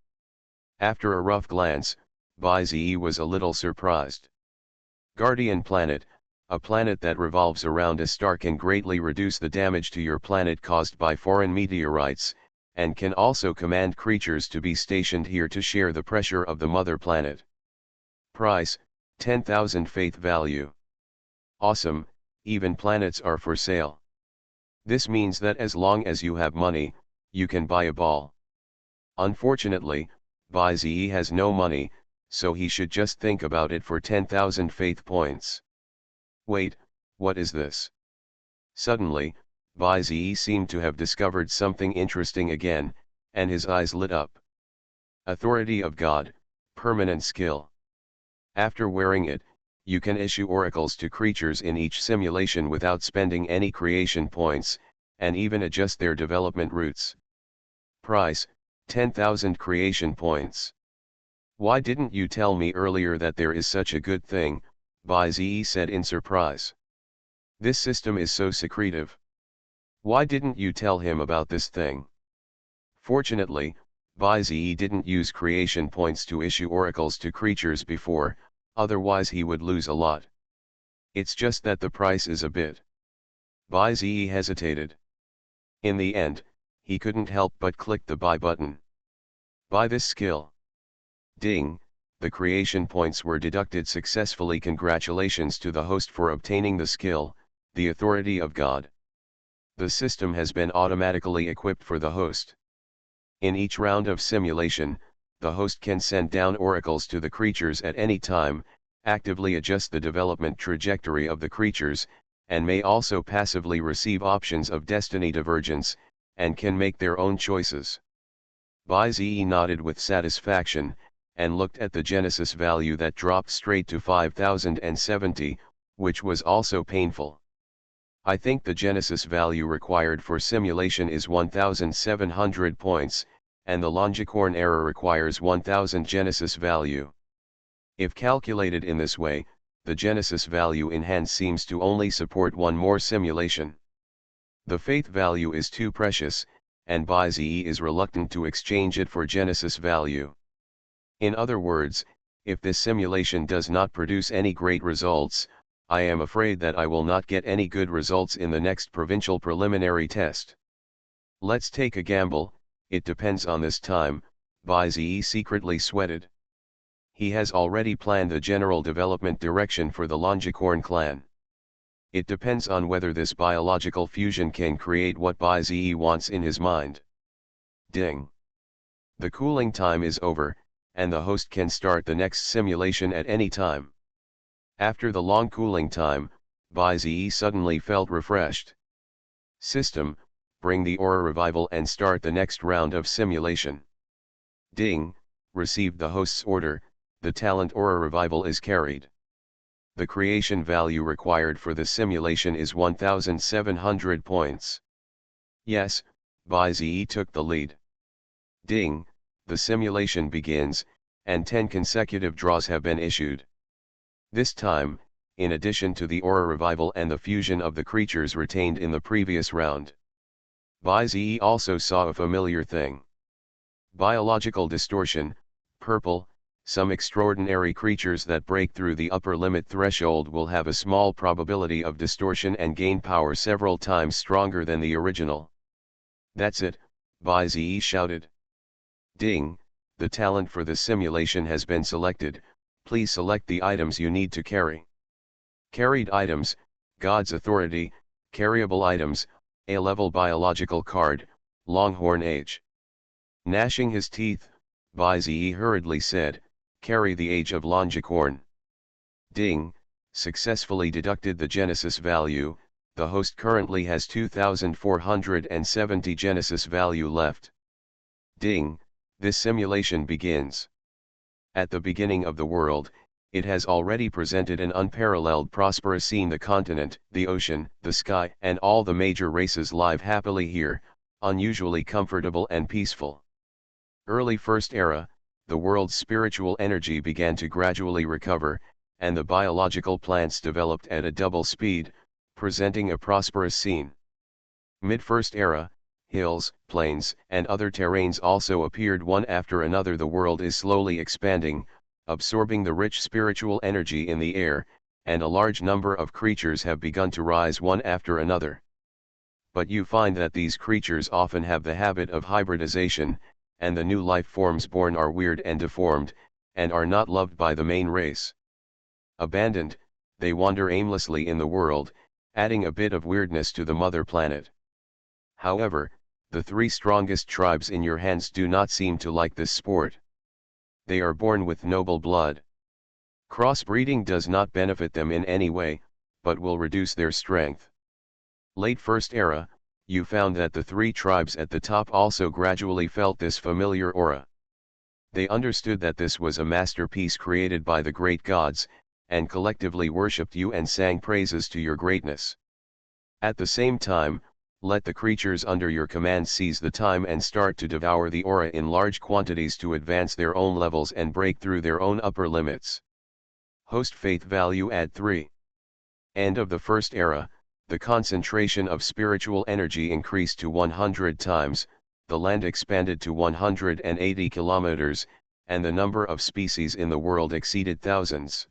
After a rough glance, Bai-Zi was a little surprised. Guardian planet, a planet that revolves around a star, can greatly reduce the damage to your planet caused by foreign meteorites, and can also command creatures to be stationed here to share the pressure of the mother planet. Price, 10,000 faith value. Awesome, even planets are for sale. This means that as long as you have money, you can buy a ball. Unfortunately, Bai-Zi has no money, so he should just think about it for 10,000 faith points. Wait, what is this? Suddenly, Bai-Zi seemed to have discovered something interesting again, and his eyes lit up. Authority of God, permanent skill. After wearing it, you can issue oracles to creatures in each simulation without spending any creation points, and even adjust their development routes. Price, 10,000 creation points. Why didn't you tell me earlier that there is such a good thing? Bai-Zi said in surprise. This system is so secretive. Why didn't you tell him about this thing? Fortunately, Bai-Zi didn't use creation points to issue oracles to creatures before, otherwise he would lose a lot. It's just that the price is a bit. Bai-Zi hesitated. In the end, he couldn't help but click the buy button. Buy this skill. Ding, the creation points were deducted successfully. Congratulations to the host for obtaining the skill, the authority of God. The system has been automatically equipped for the host. In each round of simulation, the host can send down oracles to the creatures at any time, actively adjust the development trajectory of the creatures, and may also passively receive options of destiny divergence, and can make their own choices. Bai-Zi nodded with satisfaction, and looked at the Genesis value that dropped straight to 5,070, which was also painful. I think the Genesis value required for simulation is 1,700 points, and the Longicorn error requires 1,000 Genesis value. If calculated in this way, the Genesis value in hand seems to only support one more simulation. The faith value is too precious, and Bai-Zi is reluctant to exchange it for Genesis value. In other words, if this simulation does not produce any great results, I am afraid that I will not get any good results in the next provincial preliminary test. Let's take a gamble, it depends on this time, Bai-Zi secretly sweated. He has already planned the general development direction for the Longicorn clan. It depends on whether this biological fusion can create what ByZe wants in his mind. Ding. The cooling time is over, and the host can start the next simulation at any time. After the long cooling time, ByZe suddenly felt refreshed. System, bring the aura revival and start the next round of simulation. Ding, received the host's order, the talent aura revival is carried. The creation value required for the simulation is 1,700 points. Yes, ByZe took the lead. Ding, the simulation begins, and 10 consecutive draws have been issued. This time, in addition to the aura revival and the fusion of the creatures retained in the previous round, ByZe also saw a familiar thing. Biological distortion, purple. Some extraordinary creatures that break through the upper limit threshold will have a small probability of distortion and gain power several times stronger than the original. That's it, ByZe shouted. Ding, the talent for the simulation has been selected, please select the items you need to carry. Carried items, God's Authority, carryable items, A-level biological card, Longhorn Age. Gnashing his teeth, ByZe hurriedly said, carry the Age of Longicorn. Ding, successfully deducted the Genesis value, the host currently has 2,470 Genesis value left. Ding, this simulation begins. At the beginning of the world, it has already presented an unparalleled prosperous scene. The continent, the ocean, the sky and all the major races live happily here, unusually comfortable and peaceful. Early First Era, the world's spiritual energy began to gradually recover, and the biological plants developed at a double speed, presenting a prosperous scene. Mid-First Era, hills, plains, and other terrains also appeared one after another. The world is slowly expanding, absorbing the rich spiritual energy in the air, and a large number of creatures have begun to rise one after another. But you find that these creatures often have the habit of hybridization, and the new life forms born are weird and deformed, and are not loved by the main race. Abandoned, they wander aimlessly in the world, adding a bit of weirdness to the mother planet. However, the 3 strongest tribes in your hands do not seem to like this sport. They are born with noble blood. Crossbreeding does not benefit them in any way, but will reduce their strength. Late First Era, you found that the 3 tribes at the top also gradually felt this familiar aura. They understood that this was a masterpiece created by the great gods, and collectively worshipped you and sang praises to your greatness. At the same time, let the creatures under your command seize the time and start to devour the aura in large quantities to advance their own levels and break through their own upper limits. Host faith value add 3. End of the First Era, the concentration of spiritual energy increased to 100 times, the land expanded to 180 kilometers, and the number of species in the world exceeded thousands.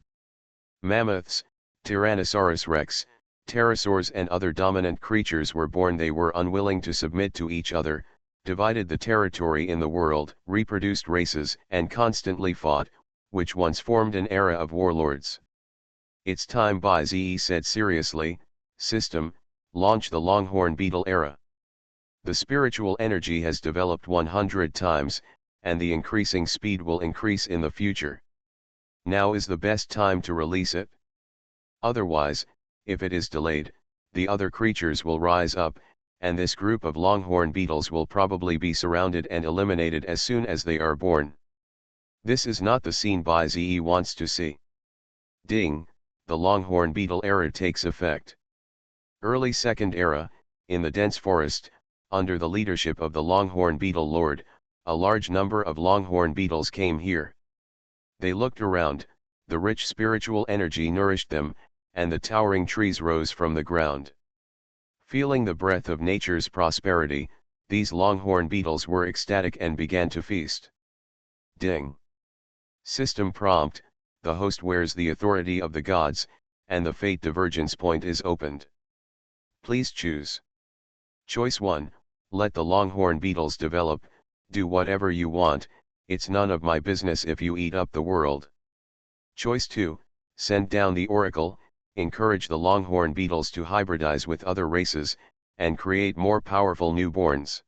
Mammoths, Tyrannosaurus rex, pterosaurs and other dominant creatures were born. They were unwilling to submit to each other, divided the territory in the world, reproduced races, and constantly fought, which once formed an era of warlords. It's time, ByZe said seriously. System, launch the Longhorn Beetle era. The spiritual energy has developed 100 times, and the increasing speed will increase in the future. Now is the best time to release it. Otherwise, if it is delayed, the other creatures will rise up, and this group of Longhorn beetles will probably be surrounded and eliminated as soon as they are born. This is not the scene ByZe wants to see. Ding, the Longhorn Beetle era takes effect. Early Second Era, in the dense forest, under the leadership of the Longhorn Beetle Lord, a large number of Longhorn beetles came here. They looked around, the rich spiritual energy nourished them, and the towering trees rose from the ground. Feeling the breath of nature's prosperity, these Longhorn beetles were ecstatic and began to feast. Ding. System prompt, the host wears the authority of the gods, and the fate divergence point is opened. Please choose. Choice 1, let the Longhorn beetles develop, do whatever you want, it's none of my business if you eat up the world. Choice 2, send down the oracle, encourage the longhorn beetles to hybridize with other races, and create more powerful newborns.